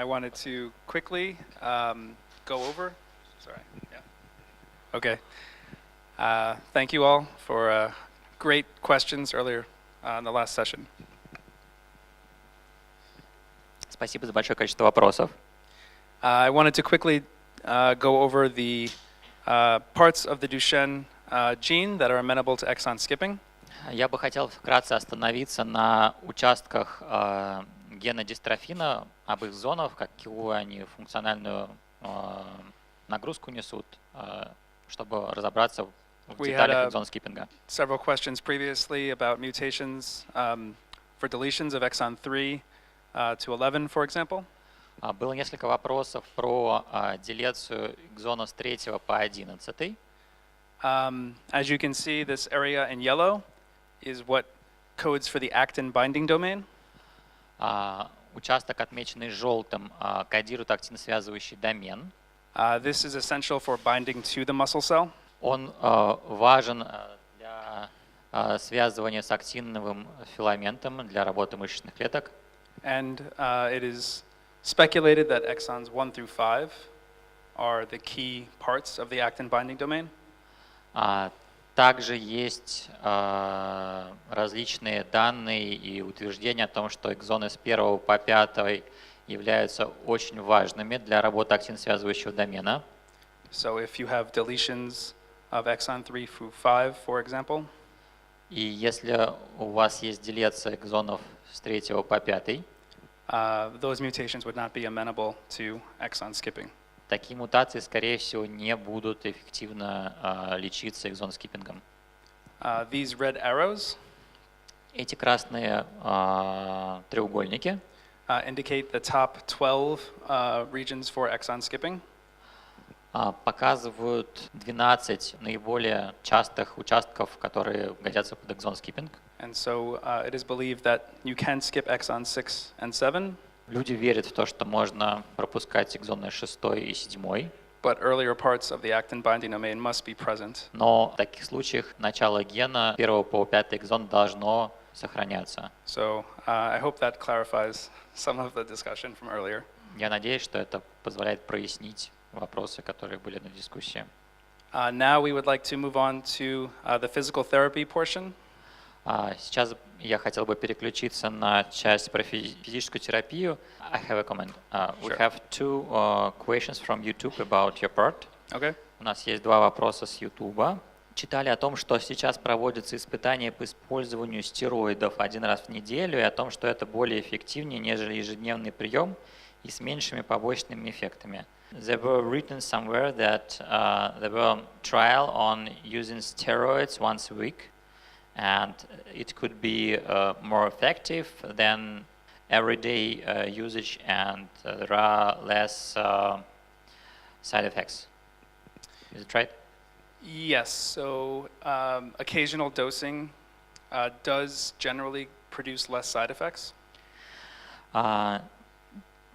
I wanted to quickly go over. Sorry. Yeah. Okay. Thank you all for great questions earlier in the last session. Спасибо за большое количество вопросов. I wanted to quickly go over the parts of the Duchenne gene that are amenable to exon skipping. Я бы хотел вкратце остановиться на участках гена дистрофина, об их зонах, какую они функциональную нагрузку несут, чтобы разобраться в деталях экзон скиппинга. Several questions previously about mutations for deletions of exon 3 to 11, for example. Было несколько вопросов про делецию экзона с 3 по 11. As you can see, this area in yellow is what codes for the actin binding domain. Участок, отмеченный желтым, кодирует актиносвязывающий домен. This is essential for binding to the muscle cell. Он важен для связывания с актиновым филаментом для работы мышечных клеток. And it is speculated that exons 1 through 5 are the key parts of the actin binding domain. Также есть различные данные и утверждения о том, что экзоны с 1 по 5 являются очень важными для работы актиносвязывающего домена. So if you have deletions of exon 3 through 5, for example, и если у вас есть делеция экзонов с 3 по 5, those mutations would not be amenable to exon skipping. Такие мутации, скорее всего, не будут эффективно лечиться экзон-скиппингом. These red arrows эти красные треугольники indicate the top 12 regions for exon skipping. Показывают 12 наиболее частых участков, которые годятся под экзон-скиппинг. And so it is believed that you can skip exon 6 and 7. Люди верят в то, что можно пропускать экзоны 6 и 7. But earlier parts of the actin binding domain must be present. Но в таких случаях начало гена 1 по 5 экзон должно сохраняться. So I hope that clarifies some of the discussion from earlier. Я надеюсь, что это позволяет прояснить вопросы, которые были на дискуссии. Now we would like to move on to the physical therapy portion. Сейчас я хотел бы переключиться на часть про физическую терапию. I have a comment. We have two questions from YouTube about your part. Okay. У нас есть два вопроса с YouTube. Читали о том, что сейчас проводятся испытания по использованию стероидов один раз в неделю, и о том, что это более эффективнее, нежели ежедневный прием и с меньшими побочными эффектами. There were written somewhere that there were trial on using steroids once a week, and it could be more effective than everyday usage, and there are less side effects. Is it right? Yes. So occasional dosing does generally produce less side effects.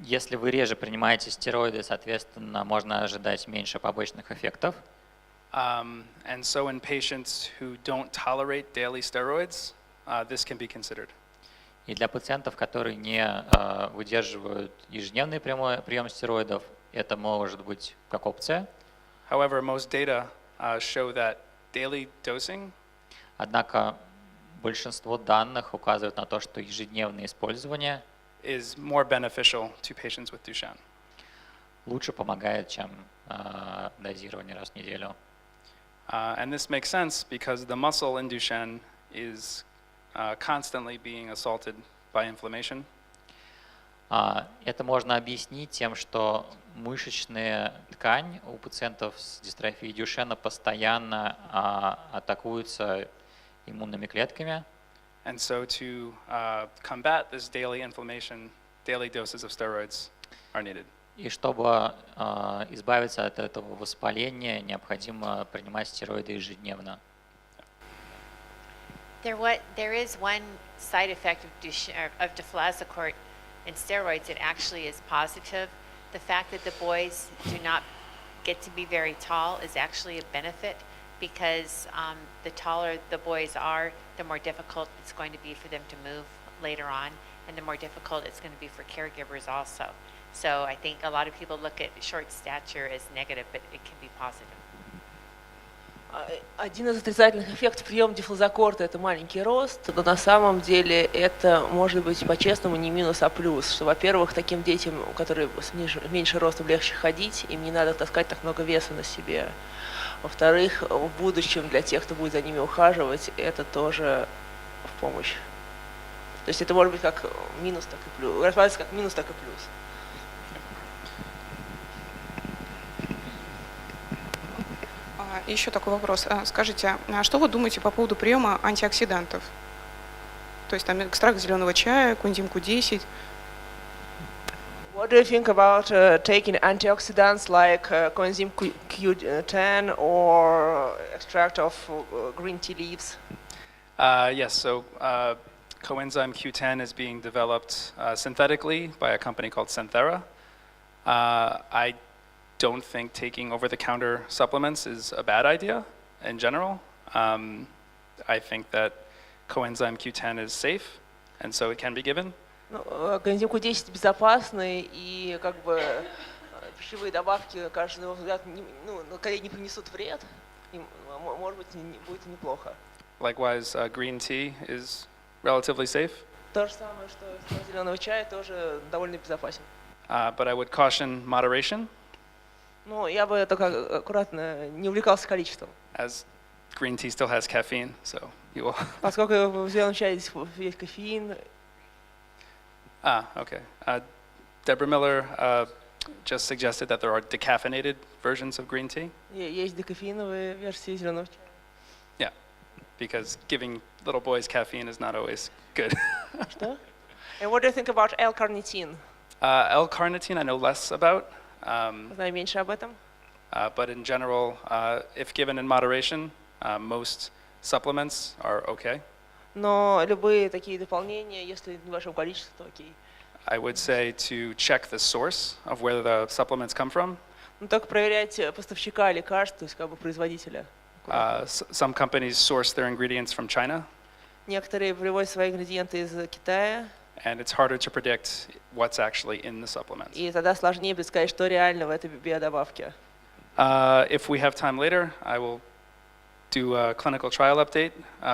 Если вы реже принимаете стероиды, соответственно, можно ожидать меньше побочных эффектов. And so in patients who don't tolerate daily steroids, this can be considered. И для пациентов, которые не выдерживают ежедневный прием стероидов, это может быть как опция. However, most data show that daily dosing Однако большинство данных указывают на то, что ежедневное использование is more beneficial to patients with Duchenne. Лучше помогает, чем дозирование раз в неделю. And this makes sense because the muscle in Duchenne is constantly being assaulted by inflammation. Это можно объяснить тем, что мышечная ткань у пациентов с дистрофией Дюшенна постоянно атакуется иммунными клетками. And so to combat this daily inflammation, daily doses of steroids are needed. И чтобы избавиться от этого воспаления, необходимо принимать стероиды ежедневно. There is one side effect of deflazacort and steroids. It actually is positive. The fact that the boys do not get to be very tall is actually a benefit because the taller the boys are, the more difficult it's going to be for them to move later on, and the more difficult it's going to be for caregivers also. So I think a lot of people look at short stature as negative, but it can be positive. Один из отрицательных эффектов приема дифлозакорта – это маленький рост, но на самом деле это может быть по-честному не минус, а плюс. Что, во-первых, таким детям, которые меньше ростом, легче ходить, им не надо таскать так много веса на себе. Во-вторых, в будущем для тех, кто будет за ними ухаживать, это тоже в помощь. То есть это может быть как минус, так и плюс. Рассматривается как минус, так и плюс. Еще такой вопрос. Скажите, а что вы думаете по поводу приема антиоксидантов? То есть там экстракт зеленого чая, коэнзим Q10. What do you think about taking antioxidants like coenzyme Q10 or extract of green tea leaves? Yes, so coenzyme Q10 is being developed synthetically by a company called Synthera. I don't think taking over-the-counter supplements is a bad idea in general. I think that coenzyme Q10 is safe, and so it can be given. Коэнзим Q10 безопасный, и как бы пищевые добавки, кажется, на его взгляд, скорее не принесут вред, и, может быть, будет неплохо. Likewise, green tea is relatively safe. То же самое, что экстракт зеленого чая тоже довольно безопасен. But I would caution moderation, Но я бы только аккуратно не увлекался количеством. as green tea still has caffeine, so you will. Поскольку в зеленом чае есть кофеин. Okay. Deborah Miller just suggested that there are decaffeinated versions of green tea. Есть декофеиновые версии зеленого чая. Yeah, because giving little boys caffeine is not always good. Что? And what do you think about L-carnitine? L-carnitine I know less about, Знаю меньше об этом. but in general, if given in moderation, most supplements are okay. Но любые такие дополнения, если в небольшом количестве, то окей. I would say to check the source of where the supplements come from. Но только проверять поставщика лекарств, то есть как бы производителя. Some companies source their ingredients from China, Некоторые привозят свои ингредиенты из Китая, and it's harder to predict what's actually in the supplements. и тогда сложнее предсказать, что реально в этой биодобавке. If we have time later, I will do a clinical trial update.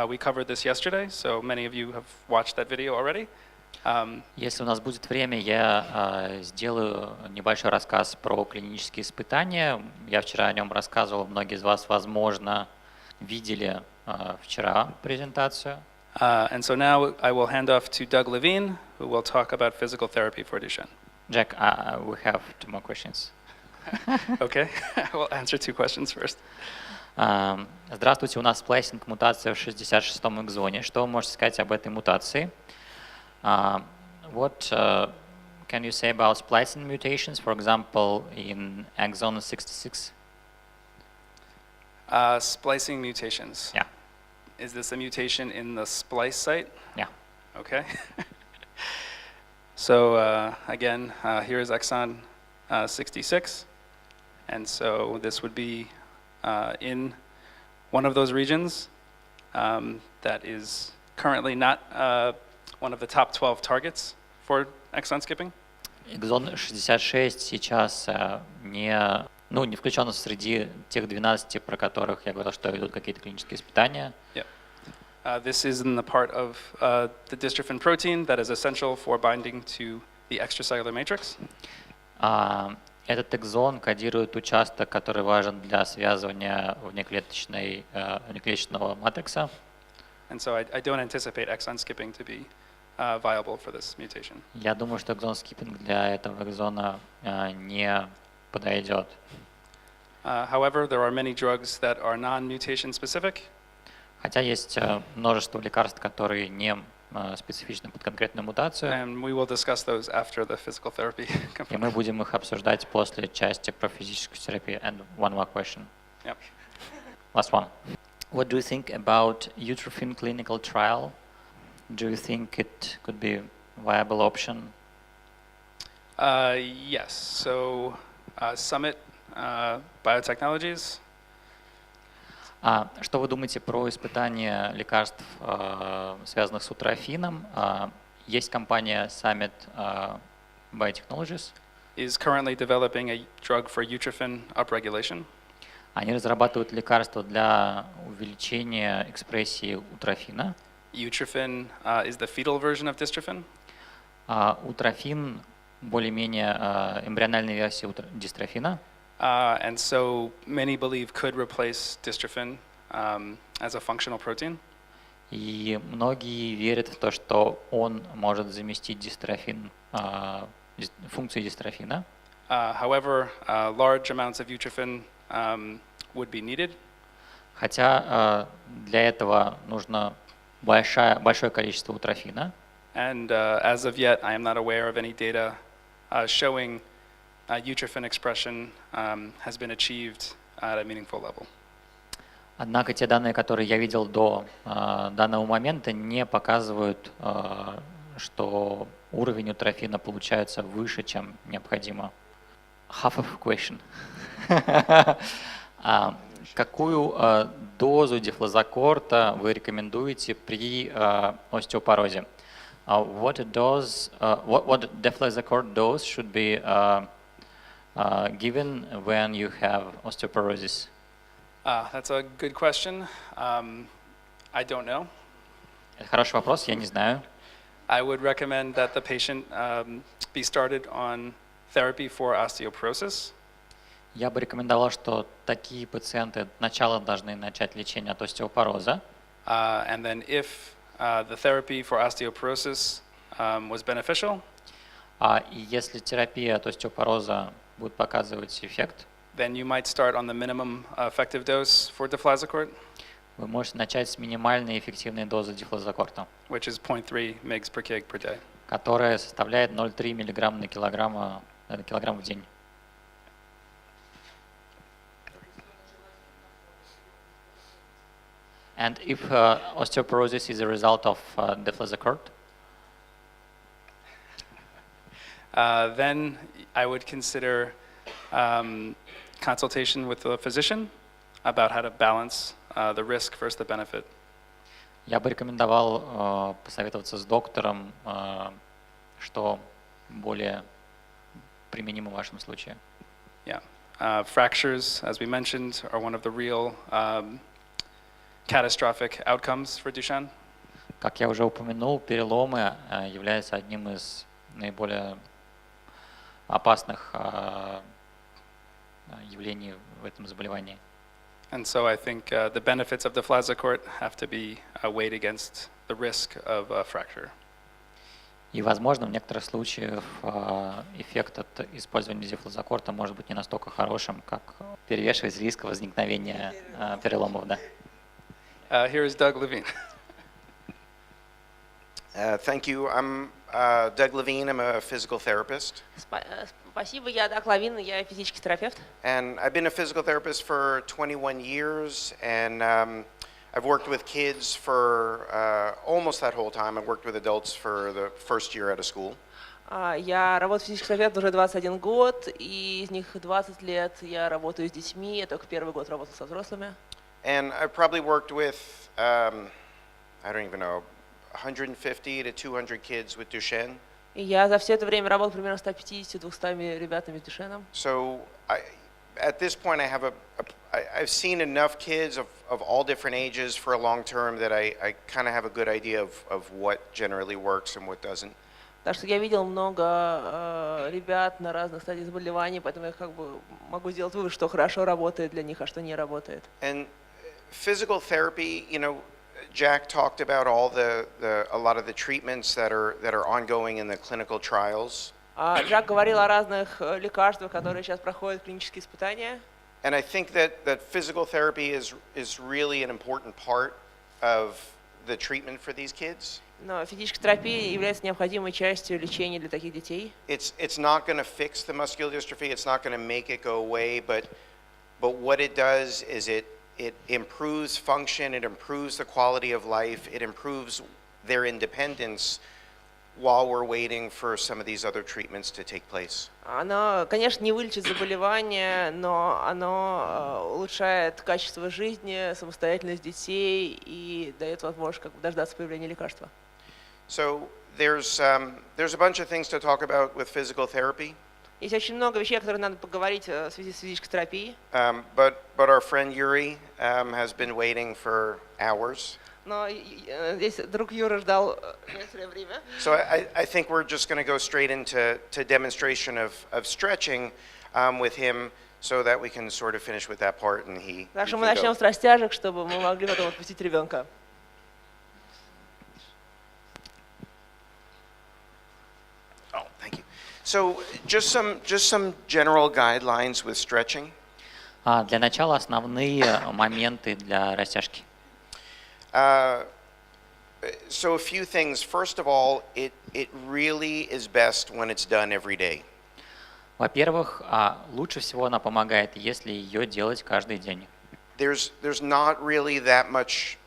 We covered this yesterday, so many of you have watched that video already. Если у нас будет время, я сделаю небольшой рассказ про клинические испытания. Я вчера о нем рассказывал, многие из вас, возможно, видели вчера презентацию. And so now I will hand off to Doug Levine, who will talk about physical therapy for Duchenne. Jack, we have 2 more questions. Okay, I will answer 2 questions first. Здравствуйте, у нас сплайсинг мутация в 66-м экзоне. Что вы можете сказать об этой мутации? What can you say about splicing mutations, for example, in exon 66? Splicing mutations. Yeah. Is this a mutation in the splice site? Yeah. Okay. So again, here is exon 66. And so this would be in one of those regions that is currently not one of the top 12 targets for exon skipping. Экзон 66 сейчас не включен среди тех 12, про которых я говорил, что идут какие-то клинические испытания. This is in the part of the dystrophin protein that is essential for binding to the extracellular matrix. Этот экзон кодирует участок, который важен для связывания внеклеточного матрикса. And so I don't anticipate exon skipping to be viable for this mutation. Я думаю, что экзон-скиппинг для этого экзона не подойдет. However, there are many drugs that are non-mutation specific. Хотя есть множество лекарств, которые не специфичны под конкретную мутацию. And we will discuss those after the physical therapy И мы будем их обсуждать после части про физическую терапию. And one more question. Yep. Last one. What do you think about utrophin clinical trial? Do you think it could be a viable option? Yes. So Summit Biotechnologies. Что вы думаете про испытания лекарств, связанных с утрофином? Есть компания Summit Biotechnologies. is currently developing a drug for utrophin upregulation. Они разрабатывают лекарства для увеличения экспрессии утрофина. Utrophin is the fetal version of dystrophin. Утрофин более-менее эмбриональная версия дистрофина. And so many believe could replace dystrophin as a functional protein. И многие верят в то, что он может заместить дистрофин, функцию дистрофина. However, large amounts of utrophin would be needed. Хотя для этого нужно большое количество утрофина. And as of yet, I am not aware of any data showing utrophin expression has been achieved at a meaningful level. Однако те данные, которые я видел до данного момента, не показывают, что уровень утрофина получается выше, чем необходимо. Half of question. Какую дозу дифлозакорта вы рекомендуете при остеопорозе? What deflazacort dose should be given when you have osteoporosis? That's a good question. I don't know. Это хороший вопрос, я не знаю. I would recommend that the patient be started on therapy for osteoporosis. Я бы рекомендовал, что такие пациенты сначала должны начать лечение от остеопороза. And then if the therapy for osteoporosis was beneficial, И если терапия от остеопороза будет показывать эффект, then you might start on the minimum effective dose for deflazacort, вы можете начать с минимальной эффективной дозы дифлозакорта, which is 0.3 mg per kg per day. которая составляет 0,3 мг на килограмм в день. And if osteoporosis is a result of deflazacort, then I would consider consultation with a physician about how to balance the risk versus the benefit. я бы рекомендовал посоветоваться с доктором, что более применимо в вашем случае. Yeah. Fractures, as we mentioned, are one of the real catastrophic outcomes for Duchenne. Как я уже упомянул, переломы являются одним из наиболее опасных явлений в этом заболевании. And so I think the benefits of deflazacort have to be weighed against the risk of a fracture. И, возможно, в некоторых случаях эффект от использования дифлозакорта может быть не настолько хорошим, как перевешивать риск возникновения переломов. Да. Here is Doug Levine. Thank you. I'm Doug Levine. I'm a physical therapist. Спасибо, я Даг Лавин, я физический терапевт. And I've been a physical therapist for 21 years, and I've worked with kids for almost that whole time. I've worked with adults for the first year out of school. Я работаю физическим терапевтом уже 21 год, и из них 20 лет я работаю с детьми, я только первый год работал со взрослыми. And I've probably worked with, I don't even know, 150 to 200 kids with Duchenne. И я за все это время работал примерно 150-200 ребятами с Дюшеном. So at this point, I've seen enough kids of all different ages for a long term that I kind of have a good idea of what generally works and what doesn't. Так что я видел много ребят на разных стадиях заболеваний, поэтому я как бы могу сделать вывод, что хорошо работает для них, а что не работает. And physical therapy, you know, Jack talked about a lot of the treatments that are ongoing in the clinical trials. Жак говорил о разных лекарствах, которые сейчас проходят клинические испытания. And I think that physical therapy is really an important part of the treatment for these kids. Но физическая терапия является необходимой частью лечения для таких детей. It's not going to fix the muscular dystrophy. It's not going to make it go away. But what it does is it improves function. It improves the quality of life. It improves their independence while we're waiting for some of these other treatments to take place. Оно, конечно, не вылечит заболевание, но оно улучшает качество жизни, самостоятельность детей и дает возможность как бы дождаться появления лекарства. So there's a bunch of things to talk about with physical therapy. Есть очень много вещей, о которых надо поговорить в связи с физической терапией. But our friend Yuri has been waiting for hours. Но здесь друг Юра ждал некоторое время. So I think we're just going to go straight into demonstration of stretching with him so that we can sort of finish with that part and he Так что can мы начнем go. с растяжек, чтобы мы могли потом отпустить ребенка. Oh, thank you. So just some general guidelines with stretching. Для начала основные моменты для растяжки. So a few things. First of all, it really is best when it's done every day. Во-первых, лучше всего она помогает, если ее делать каждый день. There's not really that much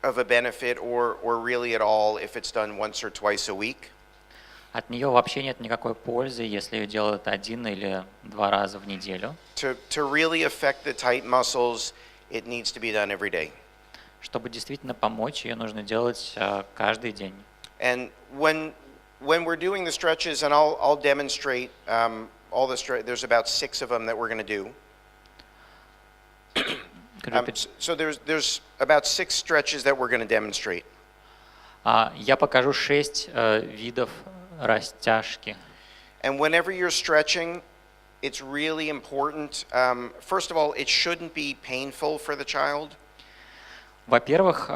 of a benefit or really at all if it's done once or twice a week. От нее вообще нет никакой пользы, если ее делают 1 или 2 раза в неделю. To really affect the tight muscles, it needs to be done every day. Чтобы действительно помочь, ее нужно делать каждый день. And when we're doing the stretches, and I'll demonstrate all the there's about 6 of them that we're going to do. So there's about 6 stretches that we're going to demonstrate. Я покажу 6 видов растяжки. And whenever you're stretching, it's really important. First of all, it shouldn't be painful for the child. Во-первых,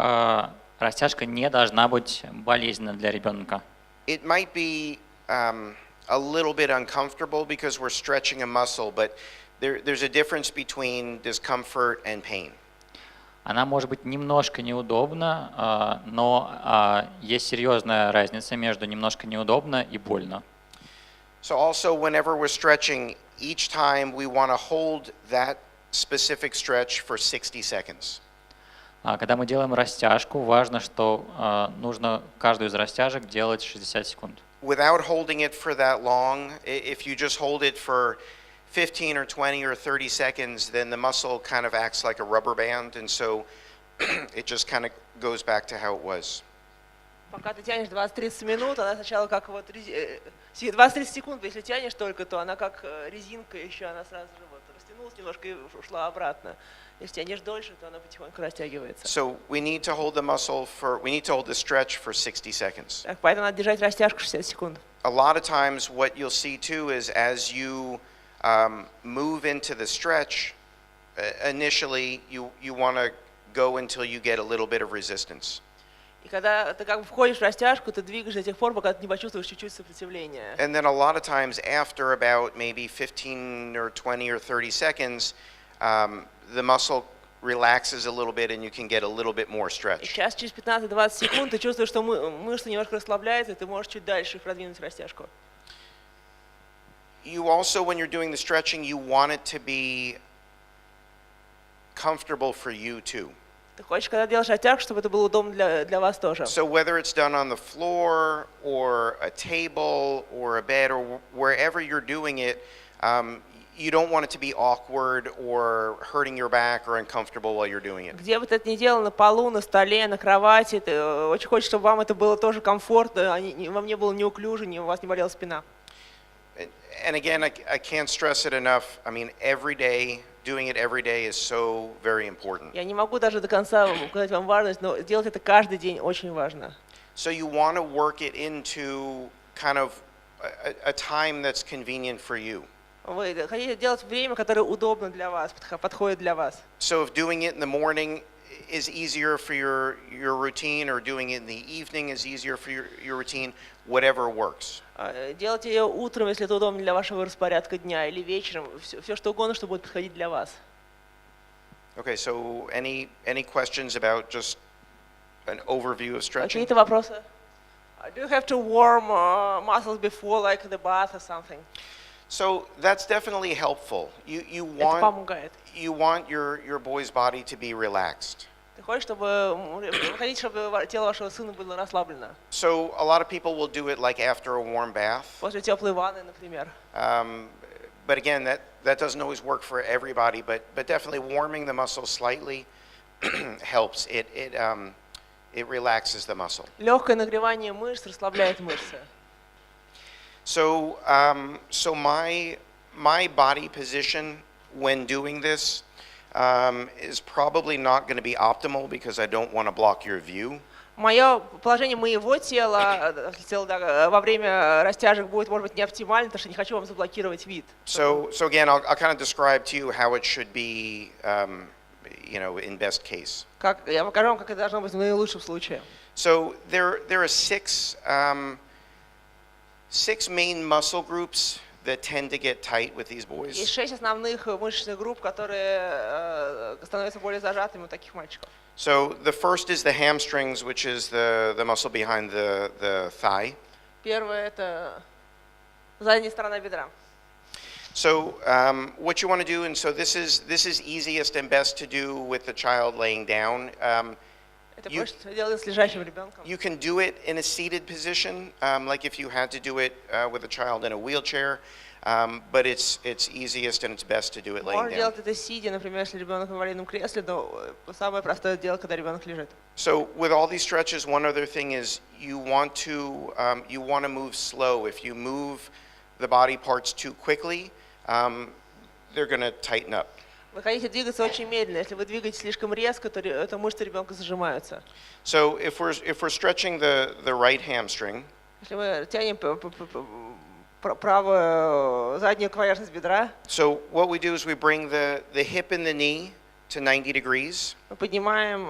растяжка не должна быть болезненна для ребенка. It might be a little bit uncomfortable because we're stretching a muscle, but there's a difference between discomfort and pain. Она может быть немножко неудобна, но есть серьезная разница между немножко неудобно и больно. So also, whenever we're stretching, each time we want to hold that specific stretch for 60 seconds. Когда мы делаем растяжку, важно, что нужно каждую из растяжек делать 60 секунд. Without holding it for that long, if you just hold it for 15 or 20 or 30 seconds, then the muscle kind of acts like a rubber band, and so it just kind of goes back to how it was. Пока ты тянешь 20-30 минут, она сначала как вот 20-30 секунд, если тянешь только, то она как резинка еще, она сразу же вот растянулась немножко и ушла обратно. Если тянешь дольше, то она потихоньку растягивается. So we need to hold the stretch for 60 seconds. Так, поэтому надо держать растяжку 60 секунд. A lot of times what you'll see too is as you move into the stretch, initially you want to go until you get a little bit of resistance. И когда ты как бы входишь в растяжку, ты двигаешься до тех пор, пока ты не почувствуешь чуть-чуть сопротивления. And then a lot of times after about maybe 15 or 20 or 30 seconds, the muscle relaxes a little bit and you can get a little bit more И stretch. сейчас через 15-20 секунд ты чувствуешь, что мышцы немножко расслабляются, и ты можешь чуть дальше продвинуть растяжку. You also, when you're doing the stretching, you want it to be comfortable for you too. Ты хочешь, когда делаешь растяжку, чтобы это было удобно для вас тоже. So whether it's done on the floor or a table or a bed or wherever you're doing it, you don't want it to be awkward or hurting your back or uncomfortable while you're doing it. Где бы ты это ни делал, на полу, на столе, на кровати, ты очень хочешь, чтобы вам это было тоже комфортно, вам не было неуклюже, у вас не болела спина. And again, I can't stress it enough. I mean, doing it every day is so very important. Я не могу даже до конца указать вам важность, но делать это каждый день очень важно. So you want to work it into kind of a time that's convenient for you. Вы хотите делать время, которое удобно для вас, подходит для вас. So if doing it in the morning is easier for your routine or doing it in the evening is easier for your routine, whatever works. Делайте ее утром, если это удобно для вашего распорядка дня, или вечером, все что угодно, что будет подходить для вас. Okay, so any questions about just an overview of stretching? Какие-то вопросы? Do you have to warm muscles before, like the bath or something? So that's definitely helpful. You Это помогает. want your boy's body to be relaxed. Ты хочешь, вы хотите, чтобы тело вашего сына было расслаблено? So a lot of people will do it like after a warm bath. После теплой ванны, например. But again, that doesn't always work for everybody, but definitely warming the muscle slightly helps. It relaxes the muscle. Легкое нагревание мышц расслабляет мышцы. So, so my body position when doing this is probably not going to be optimal because I don't want to block your view. Мое положение моего тела, да, во время растяжек будет, может быть, не оптимально, потому что не хочу вам заблокировать вид. So again, I'll kind of describe to you how it should be, you know, in best case. Я покажу вам, как это должно быть в наилучшем случае. So there are six main muscle groups that tend to get tight with these boys. Есть 6 основных мышечных групп, которые становятся более зажатыми у таких мальчиков. So the first is the hamstrings, which is the muscle behind the thigh. Первое это задняя сторона бедра. So what you want to do, and so this is easiest and best to do with the child laying down. Это проще делать с лежащим ребенком. You can do it in a seated position, like if you had to do it with a child in a wheelchair, but it's easiest and it's best to do it laying Можно down. делать это сидя, например, если ребенок в инвалидном кресле, но самое простое дело, когда ребенок лежит. So with all these stretches, one other thing is you want to move slow. If you move the body parts too quickly, they're going to tighten up. Вы хотите двигаться очень медленно. Если вы двигаетесь слишком резко, то мышцы ребенка зажимаются. So if we're stretching the right hamstring, Если мы тянем правую заднюю поверхность бедра, so what we do is we bring the hip and the knee to 90 degrees, мы поднимаем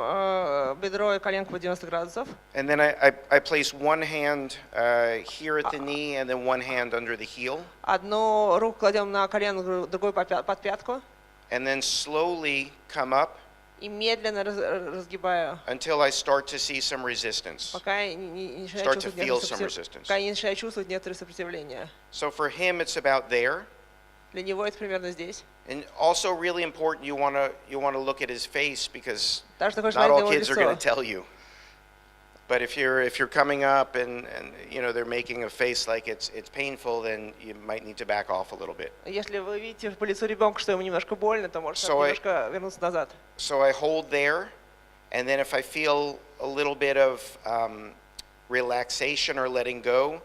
бедро и коленку по 90 градусов. and then I place one hand here at the knee and then one hand under the heel, Одну руку кладем на колено, другую под пятку. and then slowly come up И медленно разгибаю, until I start to see some resistance. пока я не начинаю Start to чувствовать feel some resistance. пока я не начинаю чувствовать некоторое сопротивление. So for him, it's about there. Для него это примерно здесь. And also really important, you want to look at his face because Так что хочешь not смотреть all на его kids are going to лицо. tell you. But if you're coming up and you know they're making a face like it's painful, then you might need to back off a little bit. Если вы видите по лицу ребенка, что ему немножко больно, то может So немножко вернуться назад. So I hold there, and then if I feel a little bit of relaxation or letting go,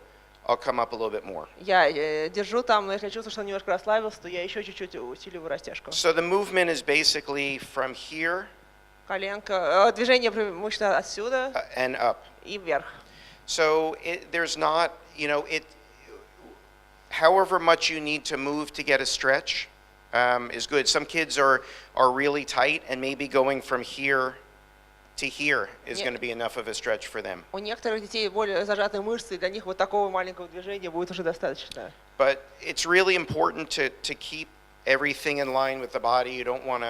I'll come up a little bit more. Я держу там, но если я чувствую, что он немножко расслабился, то я еще чуть-чуть усиливаю растяжку. So the movement is basically from here Коленка, движение преимущественно отсюда and up. и вверх. So there's not, you know, however much you need to move to get a stretch is good. Some kids are really tight, and maybe going from here to here is Yeah. going to be enough of a stretch for them. У некоторых детей более зажатые мышцы, и для них вот такого маленького движения будет уже достаточно. But it's really important to keep everything in line with the body. You don't want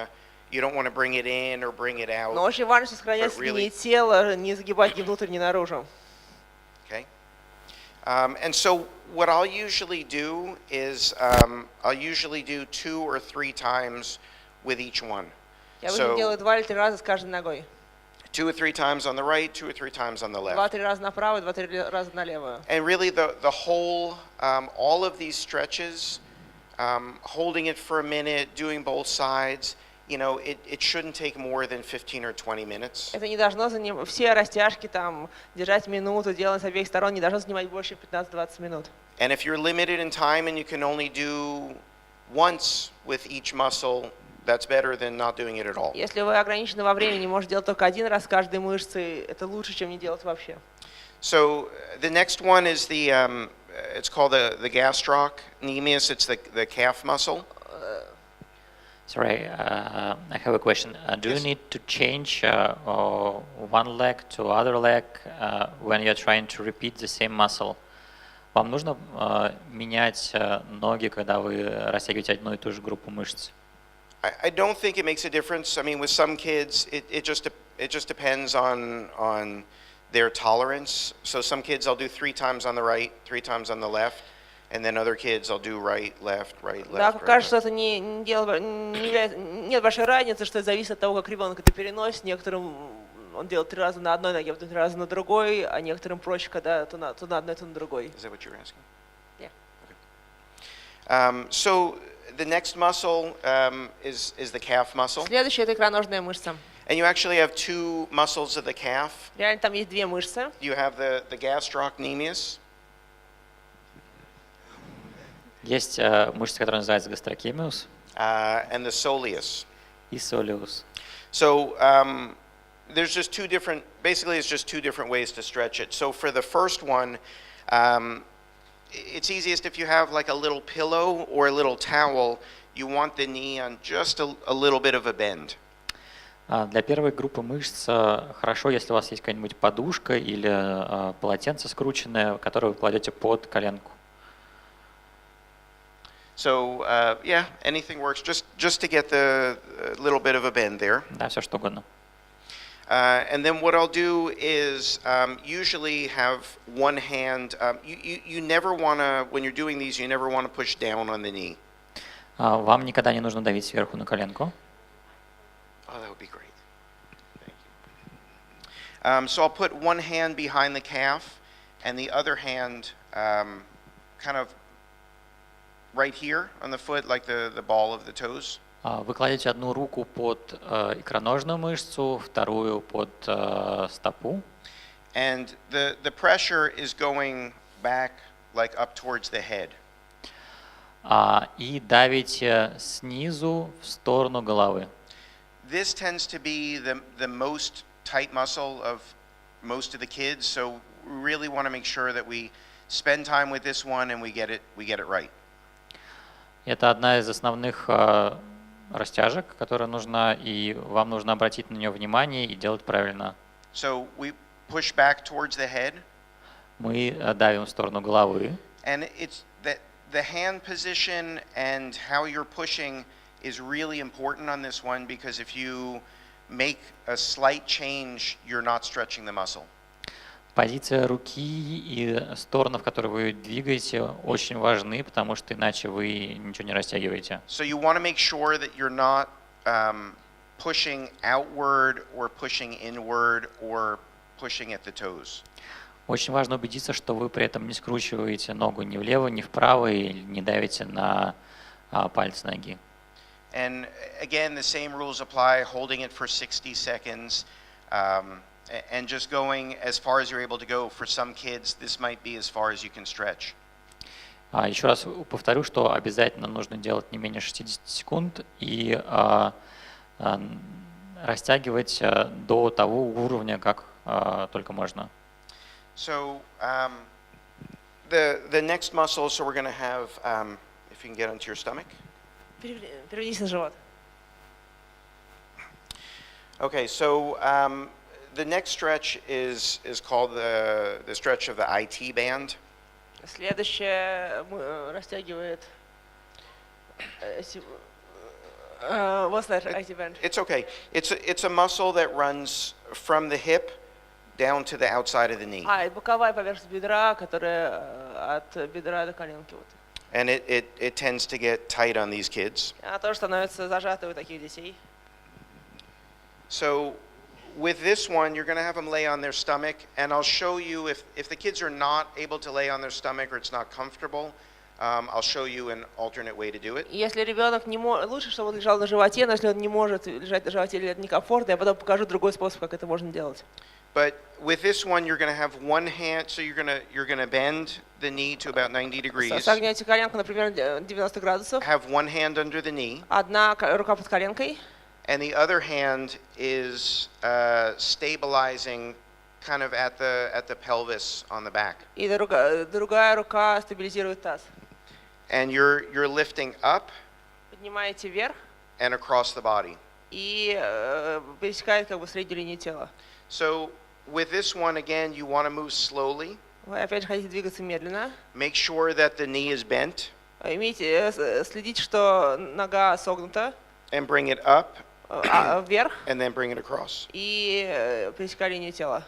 to bring it in or bring it out. Но очень важно сохранять But really- линии тела, не загибать ни внутрь, ни наружу. Okay. And so what I'll usually do is I'll usually do 2 or 3 times with each one. Я обычно делаю 2 или 3 раза с каждой ногой. 2 or 3 times on the right, 2 or 3 times on the left. 2-3 раза на правую, 2-3 раза на левую. And really the whole, all of these stretches, holding it for a minute, doing both sides, you know, it shouldn't take more than 15 or 20 minutes. Это не должно занимать, все растяжки там, держать минуту, делать с обеих сторон, не должно занимать больше 15-20 минут. And if you're limited in time and you can only do once with each muscle, that's better than not doing it at all. Если вы ограничены во времени, можете делать только один раз с каждой мышцей, это лучше, чем не делать вообще. So the next one is it's called the gastrocnemius. It's the calf muscle. Sorry, I have a question. Do Yes. you need to change one leg to other leg when you're trying to repeat the same muscle? Вам нужно менять ноги, когда вы растягиваете одну и ту же группу мышц? I don't think it makes a difference. I mean, with some kids, it just depends on their tolerance. So some kids I'll do 3 times on the right, 3 times on the left, and then other kids I'll do right, left, right, Да, left. Right, кажется, left. это нет большой разницы, что это зависит от того, как ребенок это переносит. Некоторым он делает 3 раза на одной ноге, потом 3 раза на другой, а некоторым проще, когда то на одной, то на другой. Is that what you're asking? Yeah. Okay. So the next muscle is the calf muscle, Следующая это икроножная мышца. and you actually have 2 muscles of the calf. Реально там есть 2 мышцы. You have the gastrocnemius, Есть мышца, которая называется гастрокемиус and the soleus. и солиус. So there's just basically it's just two different ways to stretch it. So for the first one, it's easiest if you have like a little pillow or a little towel. You want the knee on just a little bit of a bend. Для первой группы мышц хорошо, если у вас есть какая-нибудь подушка или полотенце скрученное, которое вы кладете под коленку. So yeah, anything works. Just to get the little bit of a bend there. Да, все что угодно. And then what I'll do is usually have one hand. You never want to, when you're doing these, you never want to push down on the knee. Вам никогда не нужно давить сверху на коленку. Oh, that would be great. Thank you. So I'll put one hand behind the calf and the other hand kind of right here on the foot, like the ball of the toes. Вы кладете одну руку под икроножную мышцу, вторую под стопу. And the pressure is going back like up towards the head. И давите снизу в сторону головы. This tends to be the most tight muscle of most of the kids, so we really want to make sure that we spend time with this one and we get it right. Это одна из основных растяжек, которая нужна, и вам нужно обратить на нее внимание и делать правильно. So we push back towards the head. Мы давим в сторону головы. And it's the hand position and how you're pushing is really important on this one, because if you make a slight change, you're not stretching the muscle. Позиция руки и стороны, в которые вы двигаете, очень важны, потому что иначе вы ничего не растягиваете. So you want to make sure that you're not pushing outward or pushing inward or pushing at the toes. Очень важно убедиться, что вы при этом не скручиваете ногу ни влево, ни вправо и не давите на пальцы ноги. And again, the same rules apply, holding it for 60 seconds and just going as far as you're able to go. For some kids, this might be as far as you can stretch. Еще раз повторю, что обязательно нужно делать не менее 60 секунд и растягивать до того уровня, как только можно. So the next muscle, so we're going to have, if you can get onto your stomach. Перевернись на живот. Okay, so the next stretch is called the stretch of the IT band. Следующее растягивает. What's that IT band? It's okay. It's a muscle that runs from the hip down to the outside of the knee. И боковая поверхность бедра, которая от бедра до коленки. Вот. And it tends to get tight on these kids. Она тоже становится зажатой у таких детей. So with this one, you're going to have them lay on their stomach, and I'll show you if the kids are not able to lay on their stomach or it's not comfortable, I'll show you an alternate way to do it. Если ребенок не может, лучше, чтобы он лежал на животе, но если он не может лежать на животе или это некомфортно, я потом покажу другой способ, как это можно делать. But with this one, you're going to have one hand, so you're going to bend the knee to about 90 degrees. Согните коленку, например, 90 градусов. Have one hand under the knee. Одна рука под коленкой. And the other hand is stabilizing kind of at the pelvis on the back. И другая рука стабилизирует таз. And you're lifting up Поднимаете вверх and across the body. и пересекает как бы среднюю линию тела. So with this one, again, you want to move slowly. Вы опять же хотите двигаться медленно. Make sure that the knee is bent. Следите, что нога согнута. And bring it up. Вверх. And then bring it across. И пересекай линию тела.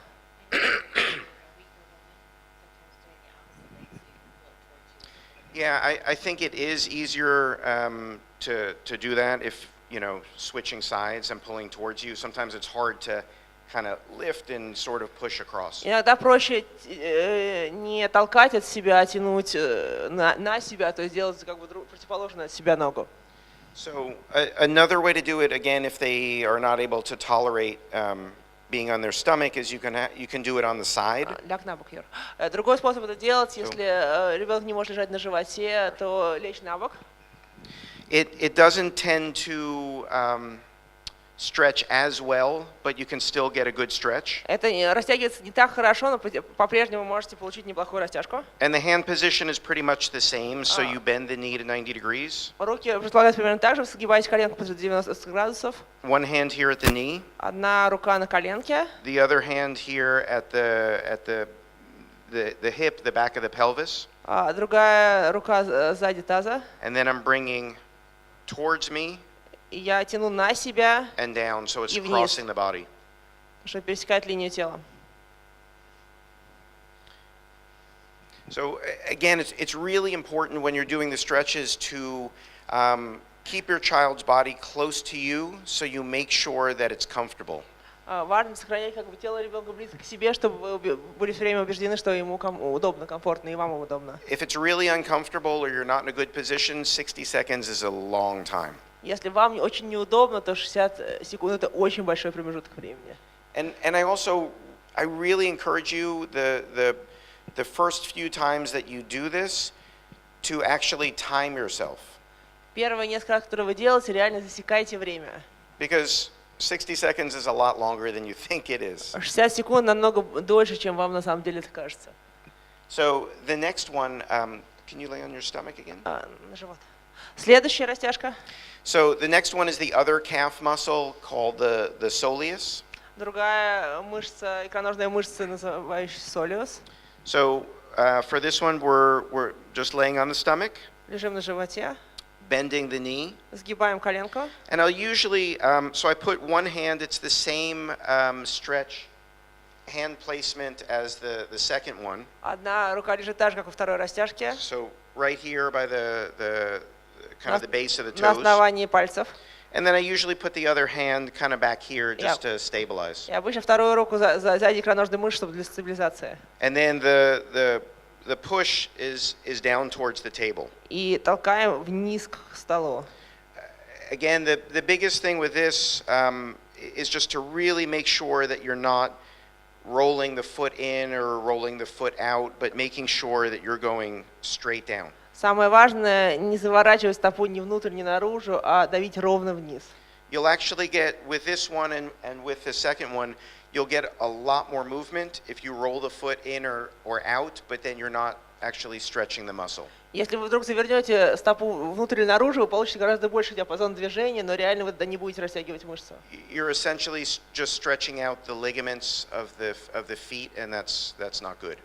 Yeah, I think it is easier to do that if, switching sides and pulling towards you. Sometimes it's hard to kind of lift and sort of push across. Иногда проще не толкать от себя, а тянуть на себя, то есть делать как бы противоположно от себя ногу. So another way to do it, again, if they are not able to tolerate being on their stomach is you can do it on the side. Ляг на бок, Юр. Другой способ это делать, если ребенок не может лежать на животе, то лечь на бок. It doesn't tend to stretch as well, but you can still get a good stretch. Это растягивается не так хорошо, но по-прежнему можете получить неплохую растяжку. And the hand position is pretty much the same, so you bend the knee to 90 degrees. Руки предполагаются примерно так же, сгибаете коленку под 90 градусов. One hand here at the knee, Одна рука на коленке, the other hand here at the hip, the back of the pelvis, а другая рука сзади таза. and then I'm bringing towards me И я тяну на себя, and down, so it's И вниз. crossing the body. чтобы пересекать линию тела. So again, it's really important when you're doing the stretches to keep your child's body close to you, so you make sure that it's comfortable. Важно сохранять как бы тело ребенка близко к себе, чтобы вы были все время убеждены, что ему удобно, комфортно, и вам удобно. If it's really uncomfortable or you're not in a good position, 60 seconds is a long time. Если вам очень неудобно, то 60 секунд – это очень большой промежуток времени. And I really encourage you the first few times that you do this to actually time yourself. Первые несколько раз, которые вы делаете, реально засекайте время. Because 60 seconds is a lot longer than you think it is. 60 секунд намного дольше, чем вам на самом деле это кажется. So the next one, can you lay on your stomach again? На живот. Следующая растяжка. So the next one is the other calf muscle called the soleus. Другая мышца, икроножная мышца, называющаяся солиус. So for this one, we're just laying on the stomach, Лежим на животе, bending the knee. сгибаем коленку. And I'll usually, so I put one hand, it's the same stretch hand placement as the second one. Одна рука лежит так же, как во второй растяжке, So right here by the kind of the base of the на toes. основании пальцев. And then I usually put the other hand kind of back here just to stabilize. И обычно вторую руку сзади икроножной мышцы, чтобы для стабилизации. And then the push is down towards the table. И толкаем вниз к столу. Again, the biggest thing with this is just to really make sure that you're not rolling the foot in or rolling the foot out, but making sure that you're going straight down. Самое важное — не заворачивать стопу ни внутрь, ни наружу, а давить ровно вниз. You'll actually get, with this one and with the second one, you'll get a lot more movement if you roll the foot in or out, but then you're not actually stretching the muscle. Если вы вдруг завернете стопу внутрь или наружу, вы получите гораздо больше диапазон движения, но реально вы не будете растягивать мышцу. You're essentially just stretching out the ligaments of the feet, and that's not good.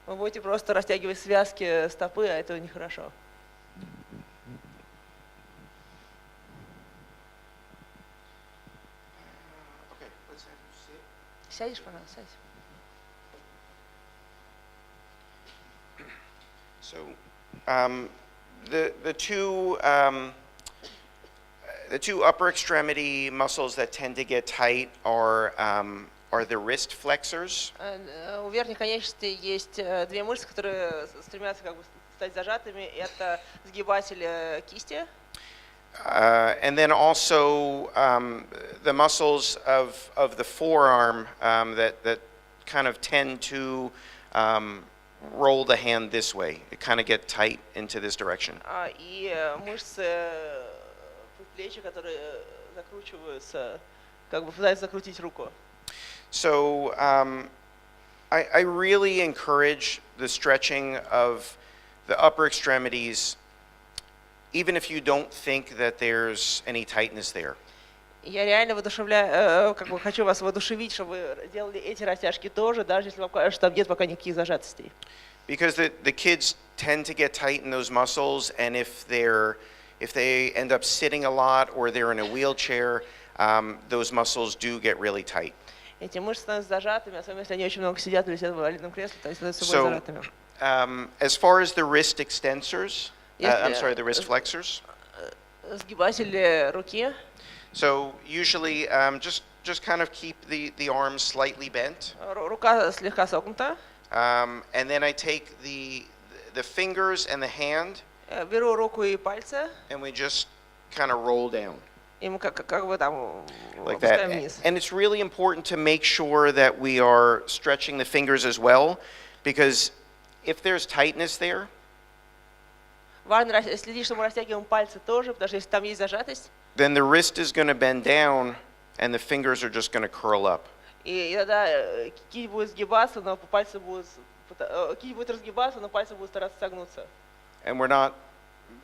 Вы будете просто растягивать связки стопы, а это нехорошо. Okay, let's have you sit. Сядешь, пожалуйста, сядь. So, the two upper extremity muscles that tend to get tight are the wrist flexors. У верхней конечности есть две мышцы, которые стремятся как бы стать зажатыми. Это сгибатель кисти. And then also the muscles of the forearm that kind of tend to roll the hand this way. It kind of get tight into this direction. И мышцы предплечья, которые закручиваются, как бы пытаются закрутить руку. So I really encourage the stretching of the upper extremities, even if you don't think that there's any tightness there. Я реально воодушевляю, как бы хочу вас воодушевить, чтобы вы делали эти растяжки тоже, даже если вам кажется, что там нет пока никаких зажатостей. Because the kids tend to get tight in those muscles, and if they end up sitting a lot or they're in a wheelchair, those muscles do get really tight. Эти мышцы становятся зажатыми, особенно если они очень много сидят или сидят в инвалидном кресле, то они становятся более зажатыми. As far as the wrist extensors, I'm sorry, the wrist flexors. Сгибатели руки. So usually just kind of keep the arms slightly bent. Рука слегка согнута. And then I take the fingers and the hand, Беру руку и пальцы. and we just kind of roll down. И мы как бы там like опускаем that. вниз. And it's really important to make sure that we are stretching the fingers as well, because if there's tightness there, Важно следить, что мы растягиваем пальцы тоже, потому что если там есть зажатость, then the wrist is going to bend down and the fingers are just going to curl up. и тогда кисть будет сгибаться, но пальцы будут кисть будет разгибаться, но пальцы будут стараться согнуться. And we're not,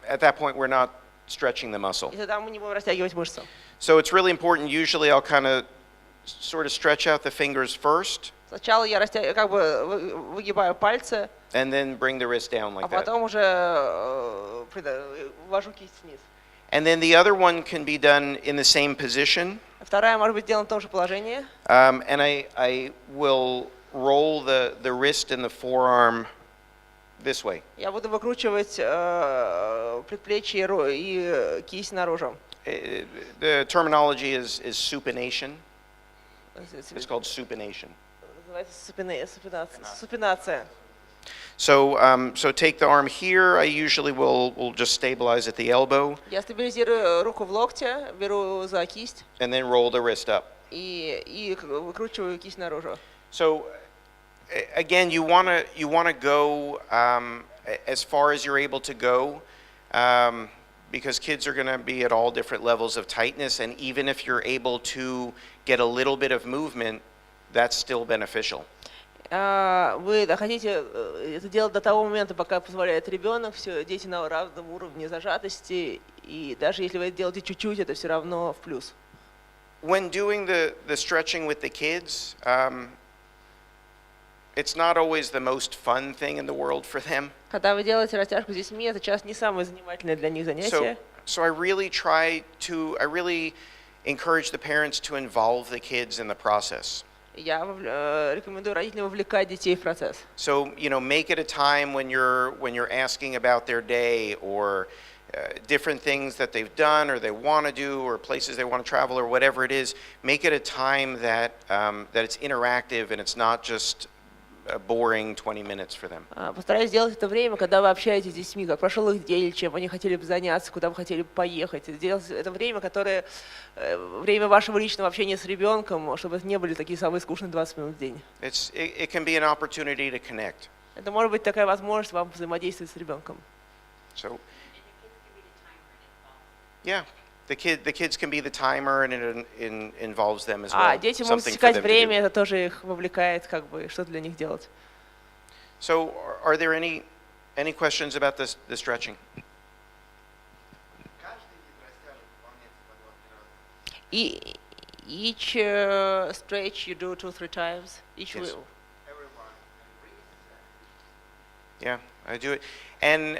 at that point, we're not stretching the muscle. И тогда мы не будем растягивать мышцу. So it's really important. Usually I'll kind of sort of stretch out the fingers first Сначала я как бы выгибаю пальцы, and then bring the wrist down а like that. потом уже ввожу кисть вниз. And then the other one can be done in the same position. Вторая может быть сделана в том же положении. And I will roll the wrist and the forearm this way. Я буду выкручивать предплечье и кисть наружу. The terminology is supination. It's called supination. Называется супинация. So take the arm here. I usually will just stabilize at the elbow Я стабилизирую руку в локте, беру за кисть and then roll the wrist up. и выкручиваю кисть наружу. So again, you want to go as far as you're able to go, because kids are going to be at all different levels of tightness, and even if you're able to get a little bit of movement, that's still beneficial. Вы хотите это делать до того момента, пока позволяет ребенок, все, дети на равном уровне зажатости, и даже если вы это делаете чуть-чуть, это все равно в плюс. When doing the stretching with the kids, it's not always the most fun thing in the world for them. Когда вы делаете растяжку с детьми, это часто не самое занимательное для них занятие. So I really encourage the parents to involve the kids in the process. Я рекомендую родителям вовлекать детей в процесс. So, make it a time when you're asking about their day or different things that they've done or they want to do or places they want to travel or whatever it is. Make it a time that it's interactive and it's not just a boring 20 minutes for them. Постарайтесь сделать это время, когда вы общаетесь с детьми, как прошел их день, чем они хотели бы заняться, куда вы хотели бы поехать. Сделать это время, которое время вашего личного общения с ребенком, чтобы это не были такие самые скучные 20 минут в день. It can be an opportunity to connect. Это может быть такая возможность вам взаимодействовать с ребенком. So, yeah. The kids can be the timer, and it involves them as well. Дети могут Something for засекать them to время, do. это тоже их вовлекает, как бы, что для них делать. So, are there any questions about the stretching? Each stretch you do 2-3 times. Each Yes. Yeah, I do it, and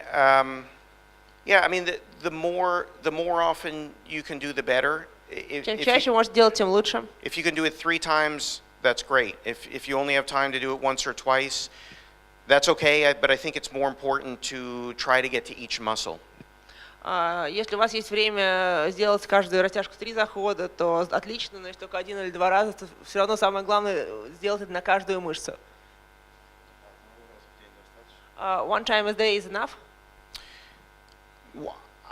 yeah, I mean the more often you can do, the better. Чем чаще можете делать, тем лучше. If you can do it 3 times, that's great. If you only have time to do it once or twice, that's okay. But I think it's more important to try to get to each muscle. Если у вас есть время сделать каждую растяжку 3 захода, то отлично, но если только 1 или 2 раза, то все равно самое главное сделать это на каждую мышцу. One time a day is enough?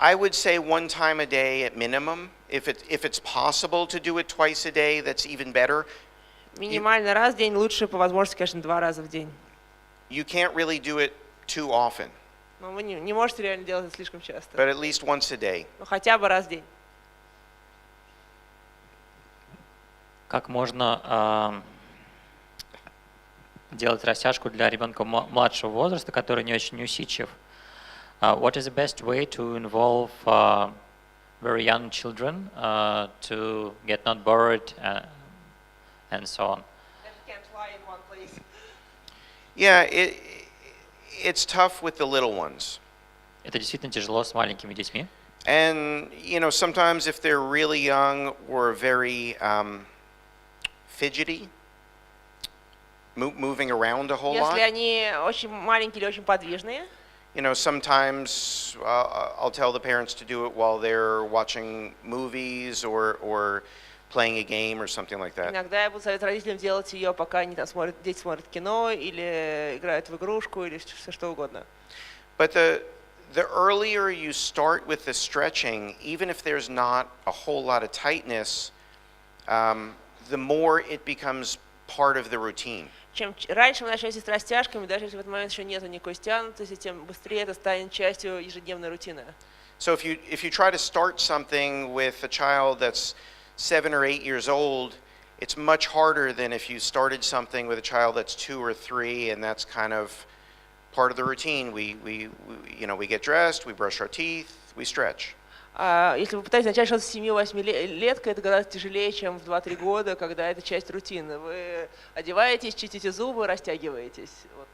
I would say 1 time a day at minimum. If it's possible to do it twice a day, that's even better. Минимально раз в день, лучше по возможности, конечно, 2 раза в день. You can't really do it too often, Но вы не можете реально делать это слишком часто. but at least once a day. Но хотя бы раз в день. Как можно делать растяжку для ребенка младшего возраста, который не очень усидчив? What is the best way to involve very young children to get not bored and so on? Yeah, it's tough with the little ones. Это действительно тяжело с маленькими детьми. And, sometimes if they're really young or very fidgety, moving around a whole Если lot, они очень маленькие или очень подвижные, sometimes I'll tell the parents to do it while they're watching movies or playing a game or something like that. иногда я буду советовать родителям делать ее, пока они там смотрят, дети смотрят кино или играют в игрушку или все что угодно. But the earlier you start with the stretching, even if there's not a whole lot of tightness, the more it becomes part of the routine. Чем раньше вы начнете с растяжками, даже если в этот момент еще нет никакой стянутости, тем быстрее это станет частью ежедневной рутины. So if you try to start something with a child that's 7 or 8 years old, it's much harder than if you started something with a child that's 2 or 3, and that's kind of part of the routine. We get dressed, we brush our teeth, we stretch. Если вы пытаетесь начать что-то с 7-8 лет, это гораздо тяжелее, чем в 2-3 года, когда это часть рутины. Вы одеваетесь, чистите зубы, растягиваетесь. Вот.